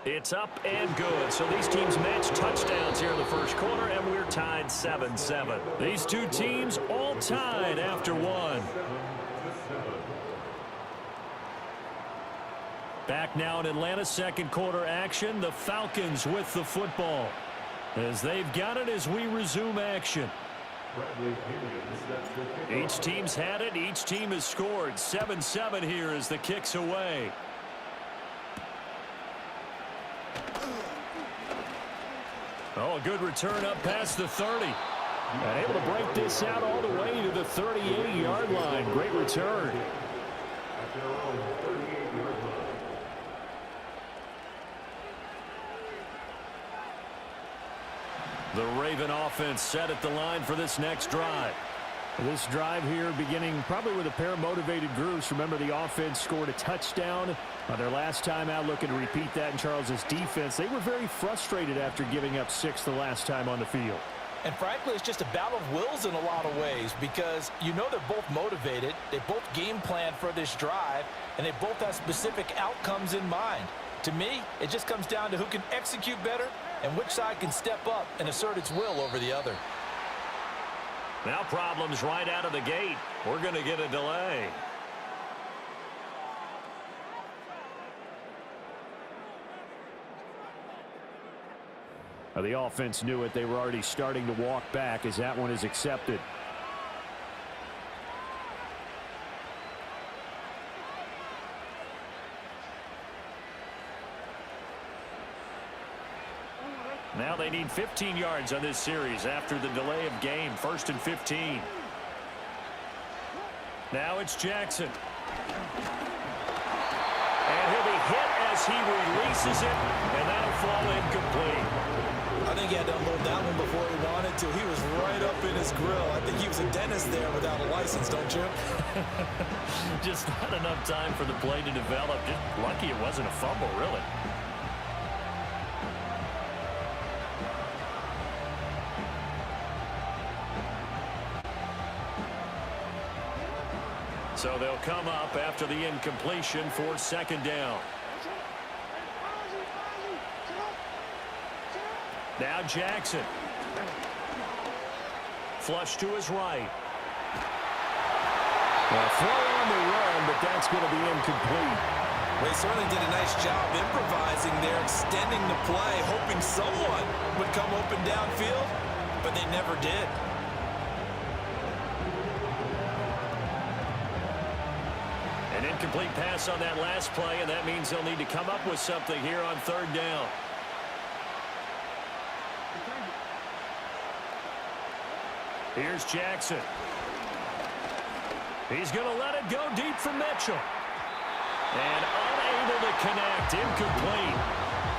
[SPEAKER 1] It's up and good. So these teams match touchdowns here in the first quarter, and we're tied 7-7. These two teams all tied after one. Back now in Atlanta, second quarter action. The Falcons with the football as they've got it as we resume action. Each team's had it. Each team has scored. 7-7 here as the kick's away. Oh, a good return up past the 30. And able to break this out all the way to the 38-yard line. Great return. The Raven offense set at the line for this next drive. This drive here beginning probably with a pair of motivated groups. Remember, the offense scored a touchdown their last time out, looking to repeat that in Charles's defense. They were very frustrated after giving up 6 the last time on the field.
[SPEAKER 10] And frankly, it's just a battle of wills in a lot of ways because you know they're both motivated. They both game plan for this drive, and they both have specific outcomes in mind. To me, it just comes down to who can execute better and which side can step up and assert its will over the other.
[SPEAKER 1] Now problems right out of the gate. We're going to get a delay. The offense knew it. They were already starting to walk back as that one is accepted. Now they need 15 yards on this series after the delay of game. 1st and 15. Now it's Jackson. And he'll be hit as he releases it, and that'll fall incomplete.
[SPEAKER 10] I think he had to unload that one before he wanted to. He was right up in his grill. I think he was a dentist there without a license, don't you?
[SPEAKER 1] Just not enough time for the play to develop. Just lucky it wasn't a fumble, really. So they'll come up after the incompletion for 2nd down. Now Jackson. Flush to his right. Well, throw on the run, but that's going to be incomplete.
[SPEAKER 10] Well, he certainly did a nice job improvising there, extending the play, hoping someone would come open downfield, but they never did.
[SPEAKER 1] An incomplete pass on that last play, and that means they'll need to come up with something here on 3rd down. Here's Jackson. He's going to let it go deep for Mitchell. And unable to connect. Incomplete.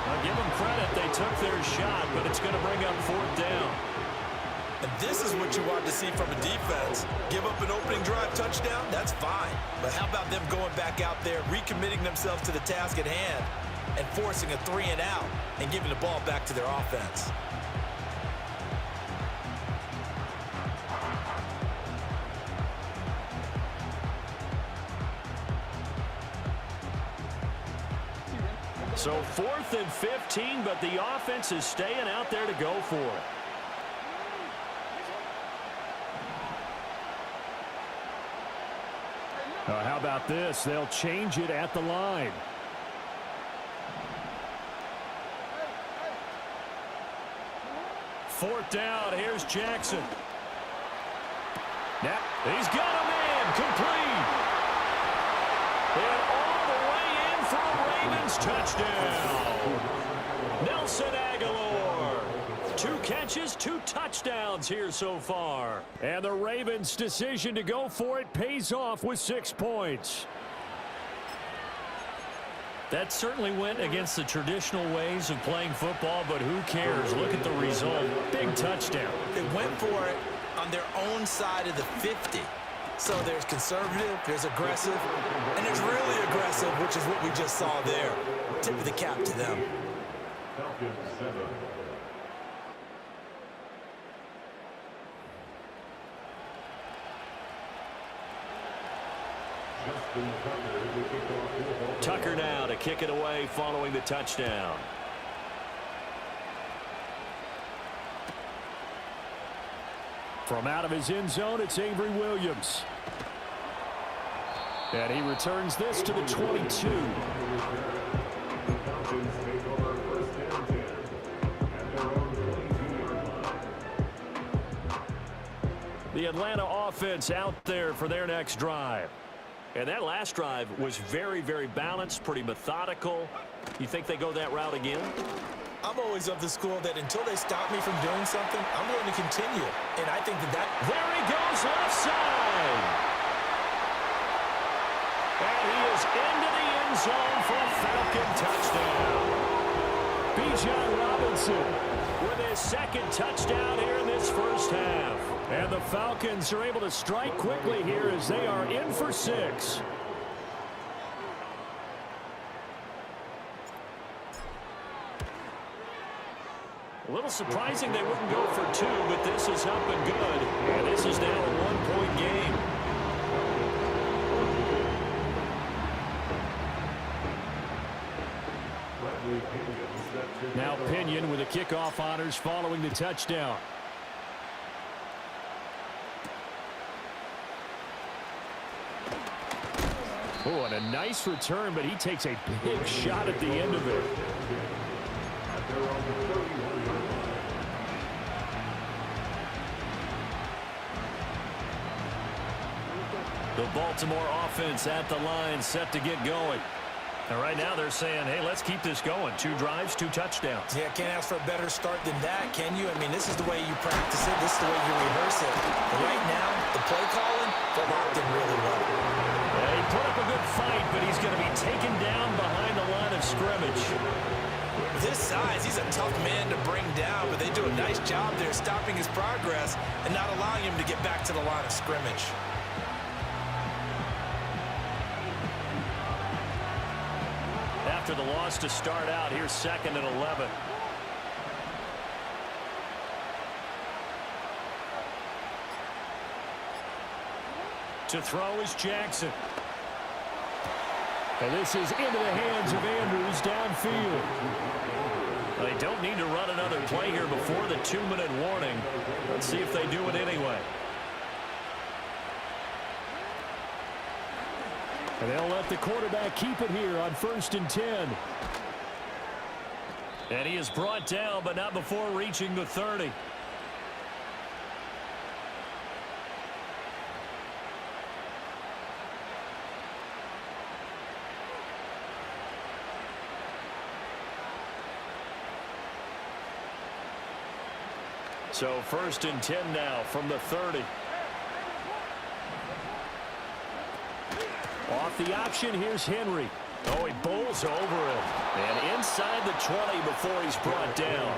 [SPEAKER 1] I'll give them credit. They took their shot, but it's going to bring up 4th down.
[SPEAKER 10] And this is what you want to see from a defense. Give up an opening drive touchdown, that's fine. But how about them going back out there, recommitting themselves to the task at hand, and forcing a 3-and-out and giving the ball back to their offense?
[SPEAKER 1] So 4th and 15, but the offense is staying out there to go for it. How about this? They'll change it at the line. Fourth down. Here's Jackson. Now, he's got a man. Complete. And all the way in for a Ravens touchdown. Nelson Aguilar. 2 catches, 2 touchdowns here so far. And the Ravens' decision to go for it pays off with 6 points. That certainly went against the traditional ways of playing football, but who cares? Look at the result. Big touchdown.
[SPEAKER 10] They went for it on their own side of the 50. So there's conservative, there's aggressive, and there's really aggressive, which is what we just saw there. Tip of the cap to them.
[SPEAKER 8] Falcons 7.
[SPEAKER 1] Tucker now to kick it away following the touchdown. From out of his end zone, it's Avery Williams. And he returns this to the 22. The Atlanta offense out there for their next drive. And that last drive was very, very balanced, pretty methodical. You think they go that route again?
[SPEAKER 10] I'm always of the school that until they stop me from doing something, I'm going to continue. And I think that
[SPEAKER 1] There he goes, left side. And he is into the end zone for a Falcon touchdown. Bijan Robinson with his second touchdown here in this first half. And the Falcons are able to strike quickly here as they are in for 6. A little surprising they wouldn't go for 2, but this is up and good. And this is now a 1-point game. Now Pinion with the kickoff honors following the touchdown. Oh, and a nice return, but he takes a big shot at the end of it. The Baltimore offense at the line, set to get going. And right now they're saying, hey, let's keep this going. 2 drives, 2 touchdowns.
[SPEAKER 10] Yeah, can't ask for a better start than that, can you? I mean, this is the way you practice it. This is the way you rehearse it. But right now, the play calling, they're locked in really well.
[SPEAKER 1] Yeah, he put up a good fight, but he's going to be taken down behind the line of scrimmage.
[SPEAKER 10] With his size, he's a tough man to bring down, but they do a nice job there stopping his progress and not allowing him to get back to the line of scrimmage.
[SPEAKER 1] After the loss to start out, here's 2nd and 11. To throw is Jackson. And this is into the hands of Andrews downfield. They don't need to run another play here before the 2-minute warning. Let's see if they do it anyway. And they'll let the quarterback keep it here on 1st and 10. And he is brought down, but not before reaching the 30. So 1st and 10 now from the 30. Off the option, here's Henry. Oh, he bowls over it. And inside the 20 before he's brought down.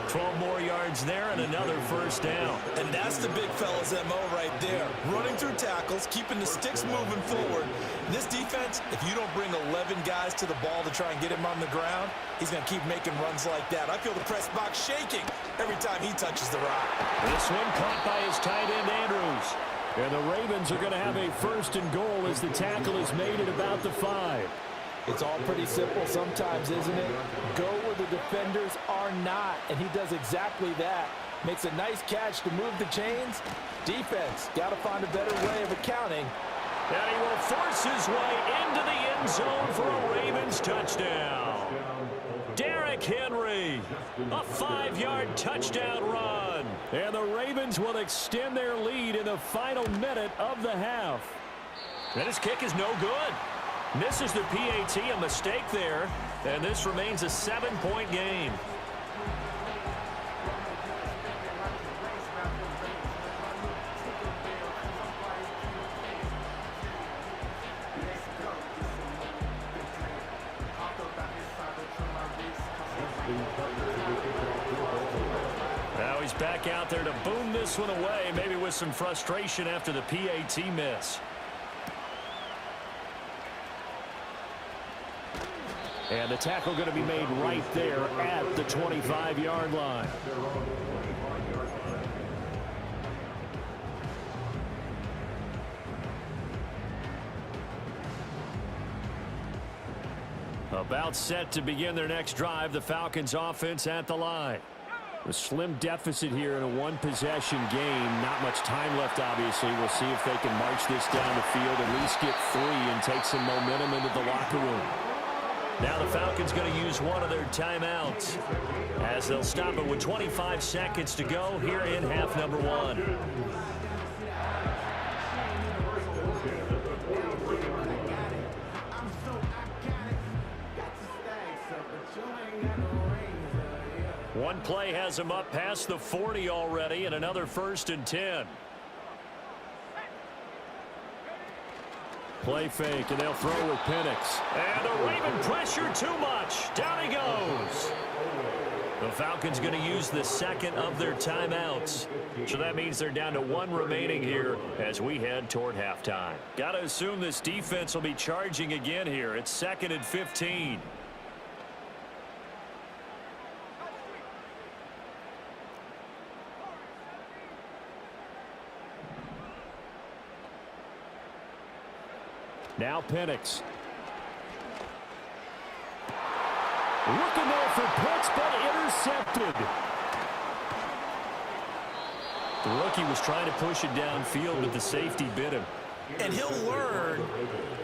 [SPEAKER 1] 12 more yards there and another 1st down.
[SPEAKER 10] And that's the big fella's MO right there. Running through tackles, keeping the sticks moving forward. This defense, if you don't bring 11 guys to the ball to try and get him on the ground, he's going to keep making runs like that. I feel the press box shaking every time he touches the rock.
[SPEAKER 1] This one caught by his tight end, Andrews. And the Ravens are going to have a 1st and goal as the tackle is made at about the 5.
[SPEAKER 11] It's all pretty simple sometimes, isn't it? Go where the defenders are not, and he does exactly that. Makes a nice catch to move the chains. Defense, got to find a better way of accounting.
[SPEAKER 1] And he will force his way into the end zone for a Ravens touchdown. Derrick Henry, a 5-yard touchdown run. And the Ravens will extend their lead in the final minute of the half. And his kick is no good. Misses the PAT, a mistake there. And this remains a 7-point game. back out there to boom this one away, maybe with some frustration after the PAT miss. And the tackle going to be made right there at the 25-yard line. About set to begin their next drive, the Falcons offense at the line. A slim deficit here in a one-possession game. Not much time left, obviously. We'll see if they can march this down the field, at least get 3 and take some momentum into the locker room. Now the Falcons going to use one of their timeouts as they'll stop it with 25 seconds to go here in half number 1. One play has him up past the 40 already, and another 1st and 10. Play fake, and they'll throw with Penix. And the Raven pressure too much. Down he goes. The Falcons going to use the second of their timeouts. So that means they're down to 1 remaining here as we head toward halftime. Got to assume this defense will be charging again here. It's 2nd and 15. Now Penix. Looking there for Pitts, but intercepted. The rookie was trying to push it downfield, but the safety bit him.
[SPEAKER 10] And he'll learn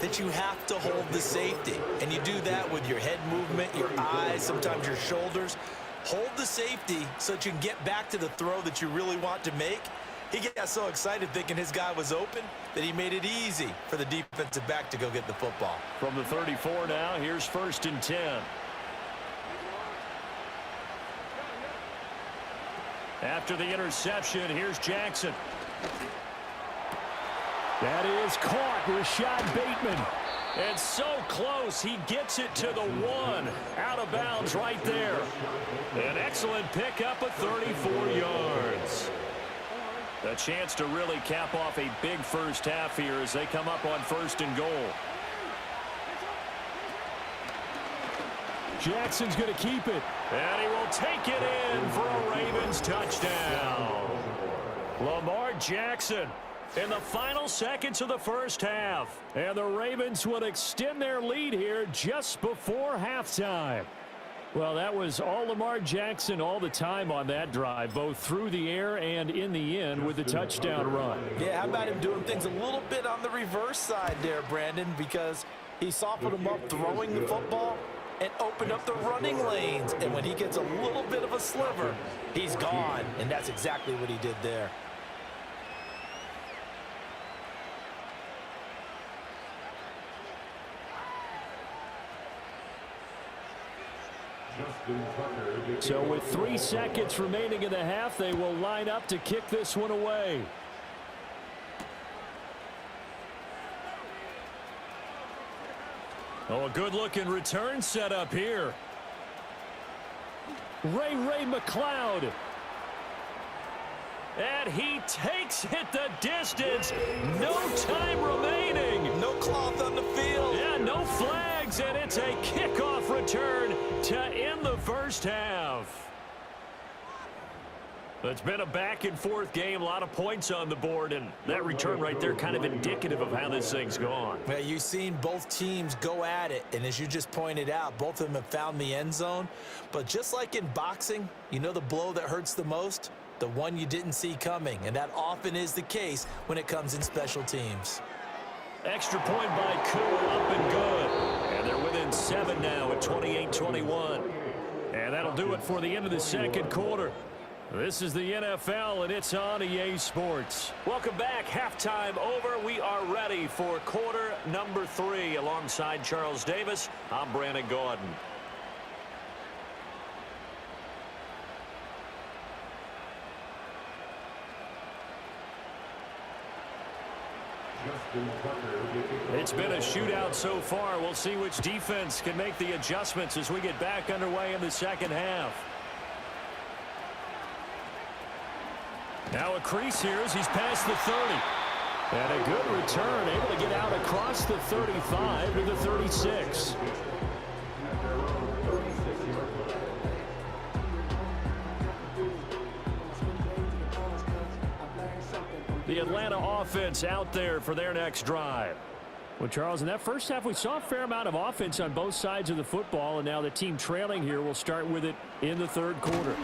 [SPEAKER 10] that you have to hold the safety. And you do that with your head movement, your eyes, sometimes your shoulders. Hold the safety so that you can get back to the throw that you really want to make. He got so excited thinking his guy was open that he made it easy for the defensive back to go get the football.
[SPEAKER 1] From the 34 now, here's 1st and 10. After the interception, here's Jackson. That is caught. Rashad Bateman. And so close, he gets it to the 1. Out of bounds right there. An excellent pickup of 34 yards. A chance to really cap off a big first half here as they come up on 1st and goal. Jackson's going to keep it. And he will take it in for a Ravens touchdown. Lamar Jackson in the final seconds of the first half. And the Ravens would extend their lead here just before halftime. Well, that was all Lamar Jackson all the time on that drive, both through the air and in the end with the touchdown run.
[SPEAKER 11] Yeah, how about him doing things a little bit on the reverse side there, Brandon, because he softened him up throwing the football and opened up the running lanes. And when he gets a little bit of a sliver, he's gone. And that's exactly what he did there.
[SPEAKER 1] So with 3 seconds remaining in the half, they will line up to kick this one away. Oh, a good-looking return set up here. Ray McLeod. And he takes it the distance. No time remaining.
[SPEAKER 10] No cloth on the field.
[SPEAKER 1] Yeah, no flags, and it's a kickoff return to end the first half. It's been a back-and-forth game, a lot of points on the board, and that return right there kind of indicative of how this thing's gone.
[SPEAKER 10] Well, you've seen both teams go at it, and as you just pointed out, both of them have found the end zone. But just like in boxing, you know the blow that hurts the most? The one you didn't see coming, and that often is the case when it comes in special teams.
[SPEAKER 1] Extra point by Koo, up and good. And they're within 7 now at 28-21. And that'll do it for the end of the second quarter. This is the NFL, and it's on EA Sports. Welcome back. Halftime over. We are ready for quarter number 3. Alongside Charles Davis, I'm Brandon Gordon. It's been a shootout so far. We'll see which defense can make the adjustments as we get back underway in the second half. Now a crease here as he's past the 30. And a good return, able to get out across the 35 to the 36. The Atlanta offense out there for their next drive. Well, Charles, in that first half, we saw a fair amount of offense on both sides of the football, and now the team trailing here will start with it in the third quarter.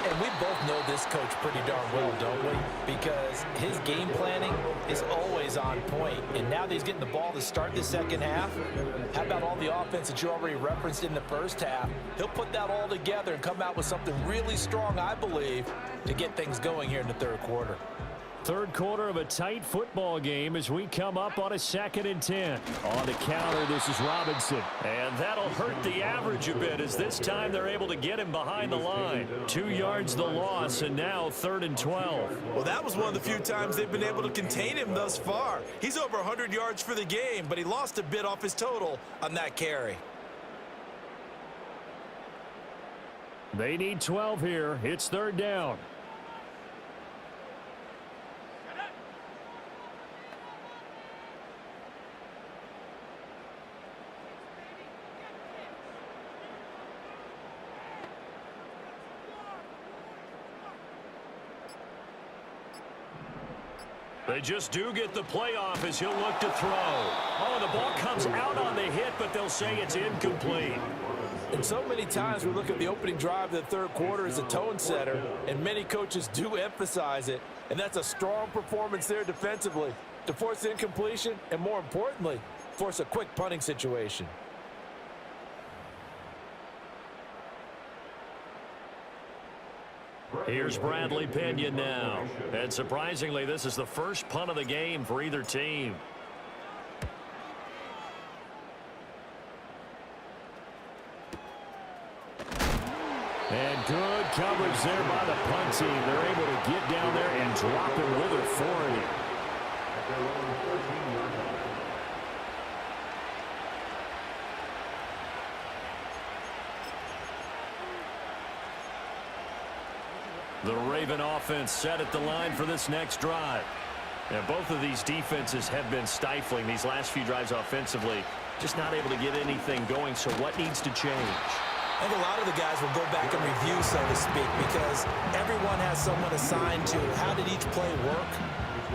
[SPEAKER 10] And we both know this coach pretty darn well, don't we? Because his game planning is always on point. And now that he's getting the ball to start the second half, how about all the offense that you already referenced in the first half? He'll put that all together and come out with something really strong, I believe, to get things going here in the third quarter.
[SPEAKER 1] Third quarter of a tight football game as we come up on a 2nd and 10. On the counter, this is Robinson. And that'll hurt the average a bit as this time they're able to get him behind the line. 2 yards the loss, and now 3rd and 12.
[SPEAKER 10] Well, that was one of the few times they've been able to contain him thus far. He's over 100 yards for the game, but he lost a bit off his total on that carry.
[SPEAKER 1] They need 12 here. It's 3rd down. They just do get the playoff as he'll look to throw. Oh, the ball comes out on the hit, but they'll say it's incomplete.
[SPEAKER 11] And so many times we look at the opening drive of the third quarter as a tone setter, and many coaches do emphasize it, and that's a strong performance there defensively to force incompletion and, more importantly, force a quick punting situation.
[SPEAKER 1] Here's Bradley Pinion now. And surprisingly, this is the first punt of the game for either team. And good coverage there by the punt team. They're able to get down there and drop it with authority. The Raven offense set at the line for this next drive. And both of these defenses have been stifling these last few drives offensively. Just not able to get anything going, so what needs to change?
[SPEAKER 10] I think a lot of the guys will go back and review, so to speak, because everyone has someone assigned to how did each play work.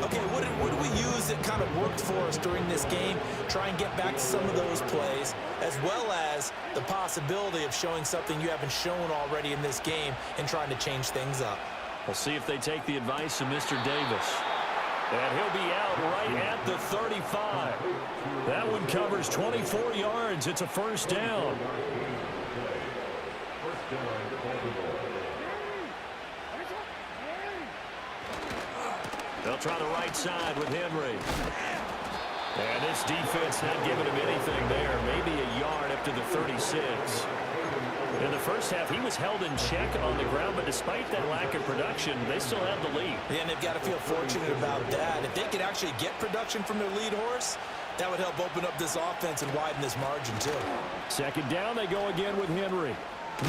[SPEAKER 10] Okay, what did we use that kind of worked for us during this game? Try and get back to some of those plays, as well as the possibility of showing something you haven't shown already in this game and trying to change things up.
[SPEAKER 1] We'll see if they take the advice of Mr. Davis. And he'll be out right at the 35. That one covers 24 yards. It's a first down. They'll try the right side with Henry. And this defense not giving him anything there. Maybe a yard up to the 36. In the first half, he was held in check on the ground, but despite that lack of production, they still have the lead.
[SPEAKER 10] Yeah, and they've got to feel fortunate about that. If they could actually get production from their lead horse, that would help open up this offense and widen this margin, too.
[SPEAKER 1] 2nd down, they go again with Henry.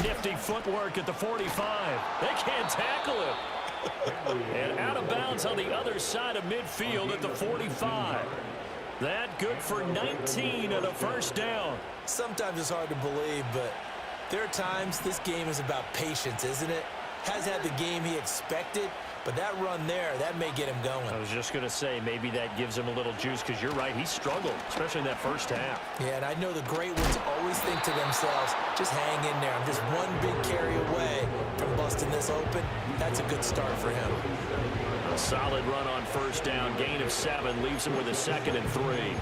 [SPEAKER 1] Nifty footwork at the 45. They can't tackle him. And out of bounds on the other side of midfield at the 45. That good for 19 and a first down.
[SPEAKER 10] Sometimes it's hard to believe, but there are times this game is about patience, isn't it? Has had the game he expected, but that run there, that may get him going.
[SPEAKER 1] I was just going to say, maybe that gives him a little juice, because you're right, he struggled, especially in that first half.
[SPEAKER 10] Yeah, and I know the great ones always think to themselves, just hang in there. I'm just one big carry away from busting this open. That's a good start for him.
[SPEAKER 1] A solid run on first down, gain of 7, leaves him with a 2nd and 3.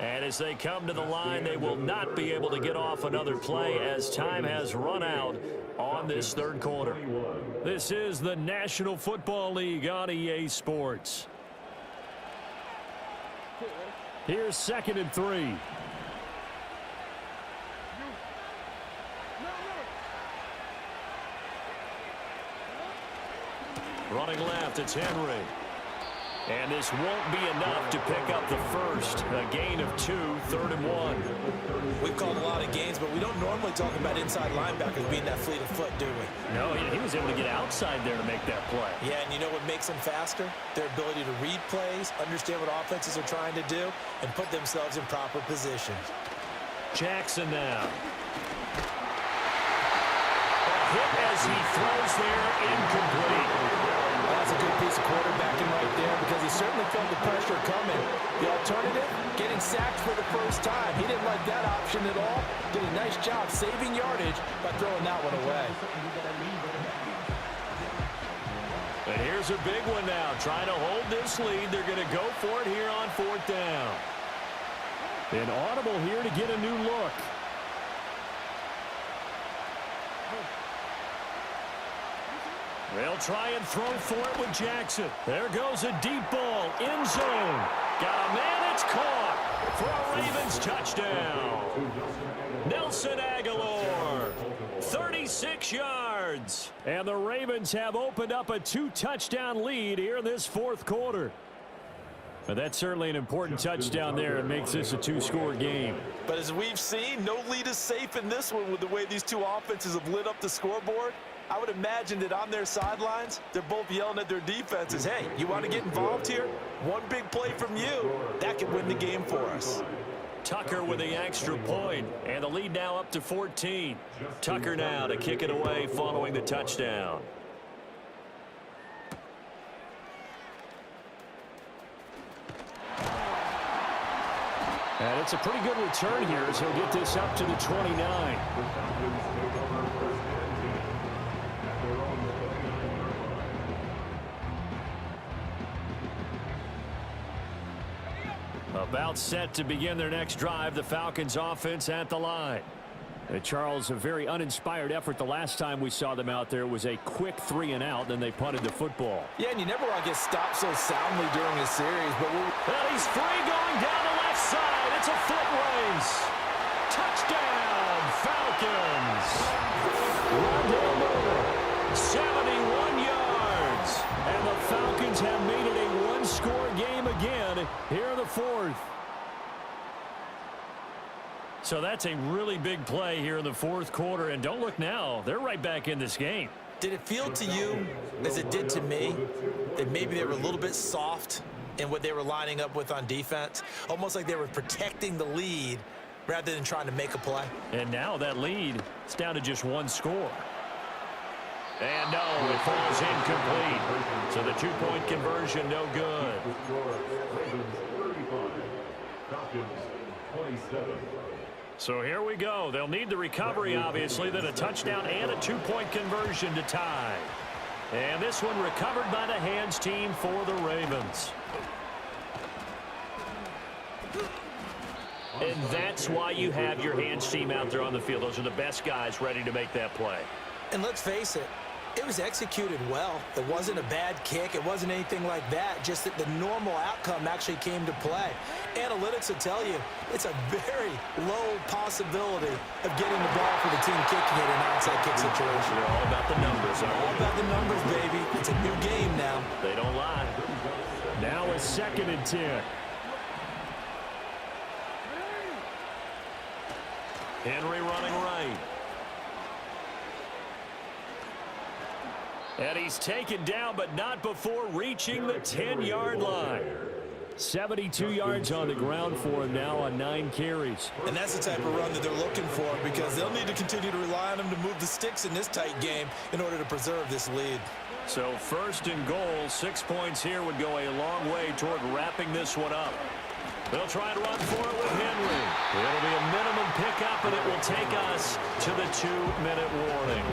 [SPEAKER 1] And as they come to the line, they will not be able to get off another play as time has run out on this third quarter. This is the National Football League on EA Sports. Here's 2nd and 3. Running left, it's Henry. And this won't be enough to pick up the first. A gain of 2, 3rd and 1.
[SPEAKER 10] We've called a lot of games, but we don't normally talk about inside linebackers being that fleet of foot, do we?
[SPEAKER 1] No, he was able to get outside there to make that play.
[SPEAKER 10] Yeah, and you know what makes them faster? Their ability to read plays, understand what offenses are trying to do, and put themselves in proper position.
[SPEAKER 1] Jackson now. A hit as he throws there, incomplete.
[SPEAKER 11] That's a good piece of quarterbacking right there because he certainly felt the pressure coming. The alternative, getting sacked for the first time. He didn't like that option at all. Did a nice job saving yardage by throwing that one away.
[SPEAKER 1] And here's a big one now. Trying to hold this lead. They're going to go for it here on 4th down. An audible here to get a new look. They'll try and throw for it with Jackson. There goes a deep ball. End zone. Got a man. It's caught for a Ravens touchdown. Nelson Aguilar. 36 yards. And the Ravens have opened up a 2-touchdown lead here in this 4th quarter. But that's certainly an important touchdown there. It makes this a 2-score game.
[SPEAKER 11] But as we've seen, no lead is safe in this one with the way these two offenses have lit up the scoreboard. I would imagine that on their sidelines, they're both yelling at their defenses, hey, you want to get involved here? One big play from you, that could win the game for us.
[SPEAKER 1] Tucker with the extra point, and the lead now up to 14. Tucker now to kick it away following the touchdown. And it's a pretty good return here as he'll get this up to the 29. About set to begin their next drive, the Falcons offense at the line. Charles, a very uninspired effort the last time we saw them out there. It was a quick 3-and-out, then they punted the football.
[SPEAKER 11] Yeah, and you never want to get stopped so soundly during a series. But
[SPEAKER 1] he's free going down the left side. It's a foot race. Touchdown, Falcons. Rondale Moore, 71 yards. And the Falcons have made it a one-score game again here in the 4th. So that's a really big play here in the 4th quarter. And don't look now. They're right back in this game.
[SPEAKER 10] Did it feel to you, as it did to me, that maybe they were a little bit soft in what they were lining up with on defense? Almost like they were protecting the lead rather than trying to make a play.
[SPEAKER 1] And now that lead is down to just 1 score. And no, it falls incomplete. So the 2-point conversion, no good. So here we go. They'll need the recovery, obviously, then a touchdown and a 2-point conversion to tie. And this one recovered by the hands team for the Ravens. And that's why you have your hands team out there on the field. Those are the best guys ready to make that play.
[SPEAKER 10] And let's face it, it was executed well. It wasn't a bad kick. It wasn't anything like that. Just that the normal outcome actually came to play. Analytics will tell you it's a very low possibility of getting the ball for the team kicking it in an onside kick situation.
[SPEAKER 1] They're all about the numbers.
[SPEAKER 10] All about the numbers, baby. It's a new game now.
[SPEAKER 1] They don't lie. Now a 2nd and 10. Henry running right. And he's taken down, but not before reaching the 10-yard line. 72 yards on the ground for him now on 9 carries.
[SPEAKER 10] And that's the type of run that they're looking for because they'll need to continue to rely on him to move the sticks in this tight game in order to preserve this lead.
[SPEAKER 1] So 1st and goal, 6 points here would go a long way toward wrapping this one up. They'll try and run for it with Henry. It'll be a minimum pickup, and it will take us to the 2-minute warning.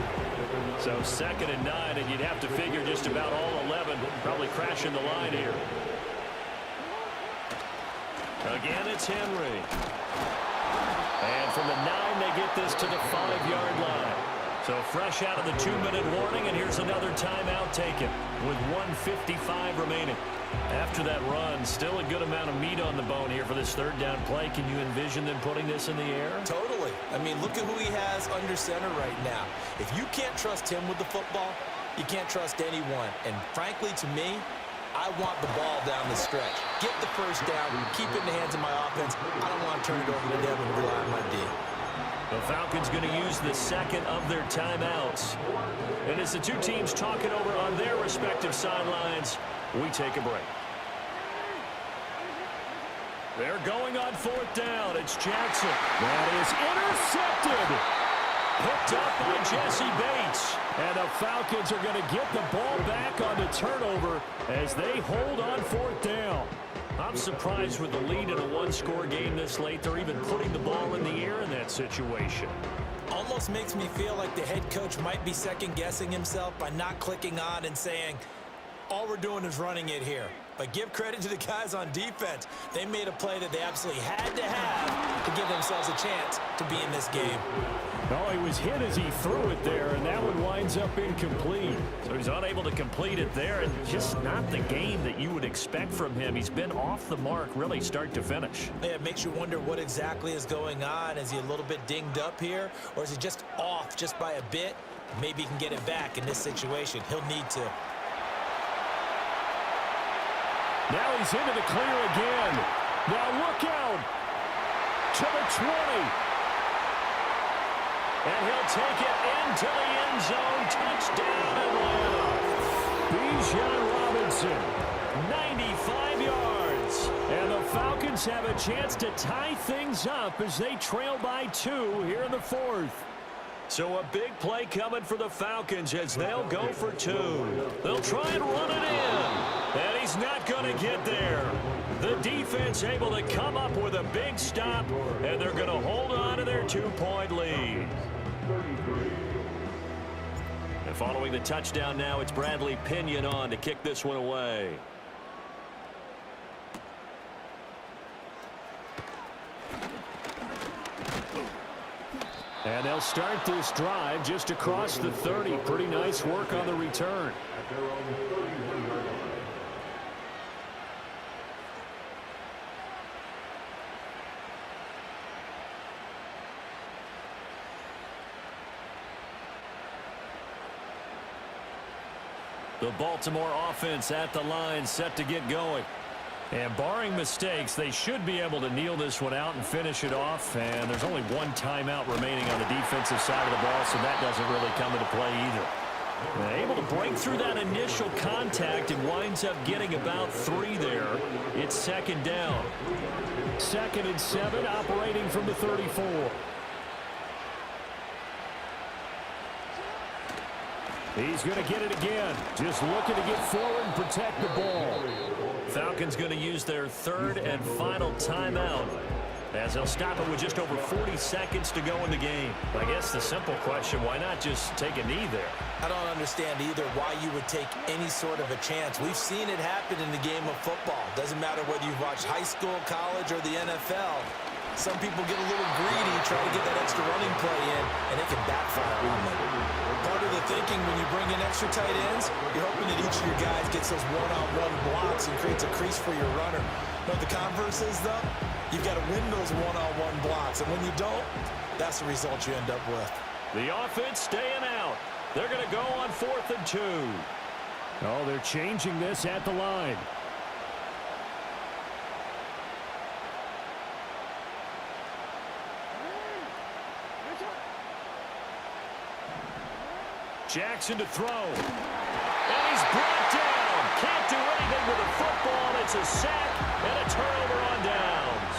[SPEAKER 1] So 2nd and 9, and you'd have to figure just about all 11 probably crashing the line here. Again, it's Henry. And from the 9, they get this to the 5-yard line. So fresh out of the 2-minute warning, and here's another timeout taken with 1:55 remaining. After that run, still a good amount of meat on the bone here for this 3rd down play. Can you envision them putting this in the air?
[SPEAKER 10] Totally. I mean, look at who he has under center right now. If you can't trust him with the football, you can't trust anyone. And frankly, to me, I want the ball down the stretch. Get the first down, keep it in the hands of my offense. I don't want to turn it over to them and rely on my D.
[SPEAKER 1] The Falcons going to use the second of their timeouts. And as the two teams talk it over on their respective sidelines, we take a break. They're going on fourth down. It's Jackson. That is intercepted. Picked up by Jesse Bates. And the Falcons are going to get the ball back on the turnover as they hold on fourth down. I'm surprised with the lead in a one-score game this late. They're even putting the ball in the air in that situation.
[SPEAKER 10] Almost makes me feel like the head coach might be second-guessing himself by not clicking on and saying, all we're doing is running it here. But give credit to the guys on defense. They made a play that they absolutely had to have to give themselves a chance to be in this game.
[SPEAKER 1] Oh, he was hit as he threw it there, and that one winds up incomplete. So he's unable to complete it there, and just not the game that you would expect from him. He's been off the mark, really, start to finish.
[SPEAKER 10] Yeah, it makes you wonder what exactly is going on. Is he a little bit dinged up here, or is he just off just by a bit? Maybe he can get it back in this situation. He'll need to.
[SPEAKER 1] Now he's into the clear again. Now look out to the 20. And he'll take it into the end zone. Touchdown, Atlanta. Bijan Robinson, 95 yards. And the Falcons have a chance to tie things up as they trail by 2 here in the fourth. So a big play coming for the Falcons as they'll go for 2. They'll try and run it in. And he's not going to get there. The defense able to come up with a big stop, and they're going to hold on to their 2-point lead. And following the touchdown now, it's Bradley Pinion on to kick this one away. And they'll start this drive just across the 30. Pretty nice work on the return. The Baltimore offense at the line, set to get going. And barring mistakes, they should be able to kneel this one out and finish it off. And there's only one timeout remaining on the defensive side of the ball, so that doesn't really come into play either. And able to break through that initial contact and winds up getting about 3 there. It's second down. 2nd and 7, operating from the 34. He's going to get it again. Just looking to get forward and protect the ball. Falcons going to use their 3rd and final timeout as they'll stop it with just over 40 seconds to go in the game. I guess the simple question, why not just take a knee there?
[SPEAKER 10] I don't understand either why you would take any sort of a chance. We've seen it happen in the game of football. Doesn't matter whether you've watched high school, college, or the NFL. Some people get a little greedy, try to get that extra running play in, and it can backfire on them. Part of the thinking when you bring in extra tight ends, you're hoping that each of your guys gets those one-on-one blocks and creates a crease for your runner. But the converse is, though, you've got to win those one-on-one blocks, and when you don't, that's the result you end up with.
[SPEAKER 1] The offense staying out. They're going to go on 4th and 2. Oh, they're changing this at the line. Jackson to throw. And he's brought down. Can't do anything with the football. It's a sack and a turnover on downs.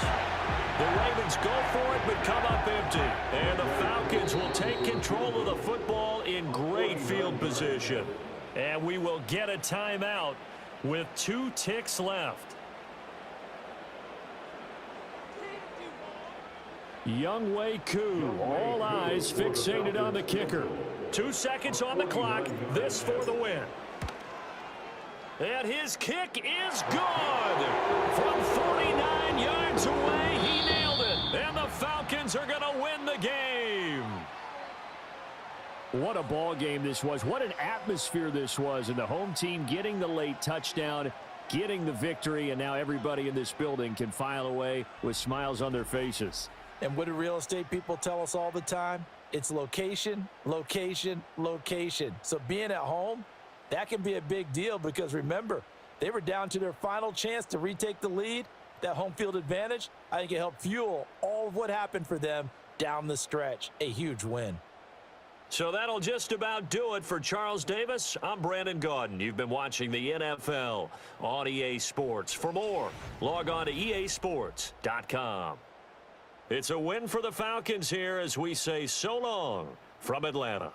[SPEAKER 1] The Ravens go for it but come up empty. And the Falcons will take control of the football in great field position. And we will get a timeout with 2 ticks left. Younghoe Koo, all eyes fixated on the kicker. 2 seconds on the clock. This for the win. And his kick is good. From 49 yards away, he nailed it. And the Falcons are going to win the game. What a ball game this was. What an atmosphere this was. And the home team getting the late touchdown, getting the victory, and now everybody in this building can file away with smiles on their faces.
[SPEAKER 11] And what do real estate people tell us all the time? It's location, location, location. So being at home, that can be a big deal because remember, They were down to their final chance to retake the lead. That home field advantage, I think it helped fuel all of what happened for them down the stretch. A huge win.
[SPEAKER 1] So that'll just about do it for Charles Davis. I'm Brandon Gaudin. You've been watching the NFL on EA Sports. For more, log on to easports.com. It's a win for the Falcons here as we say so long from Atlanta.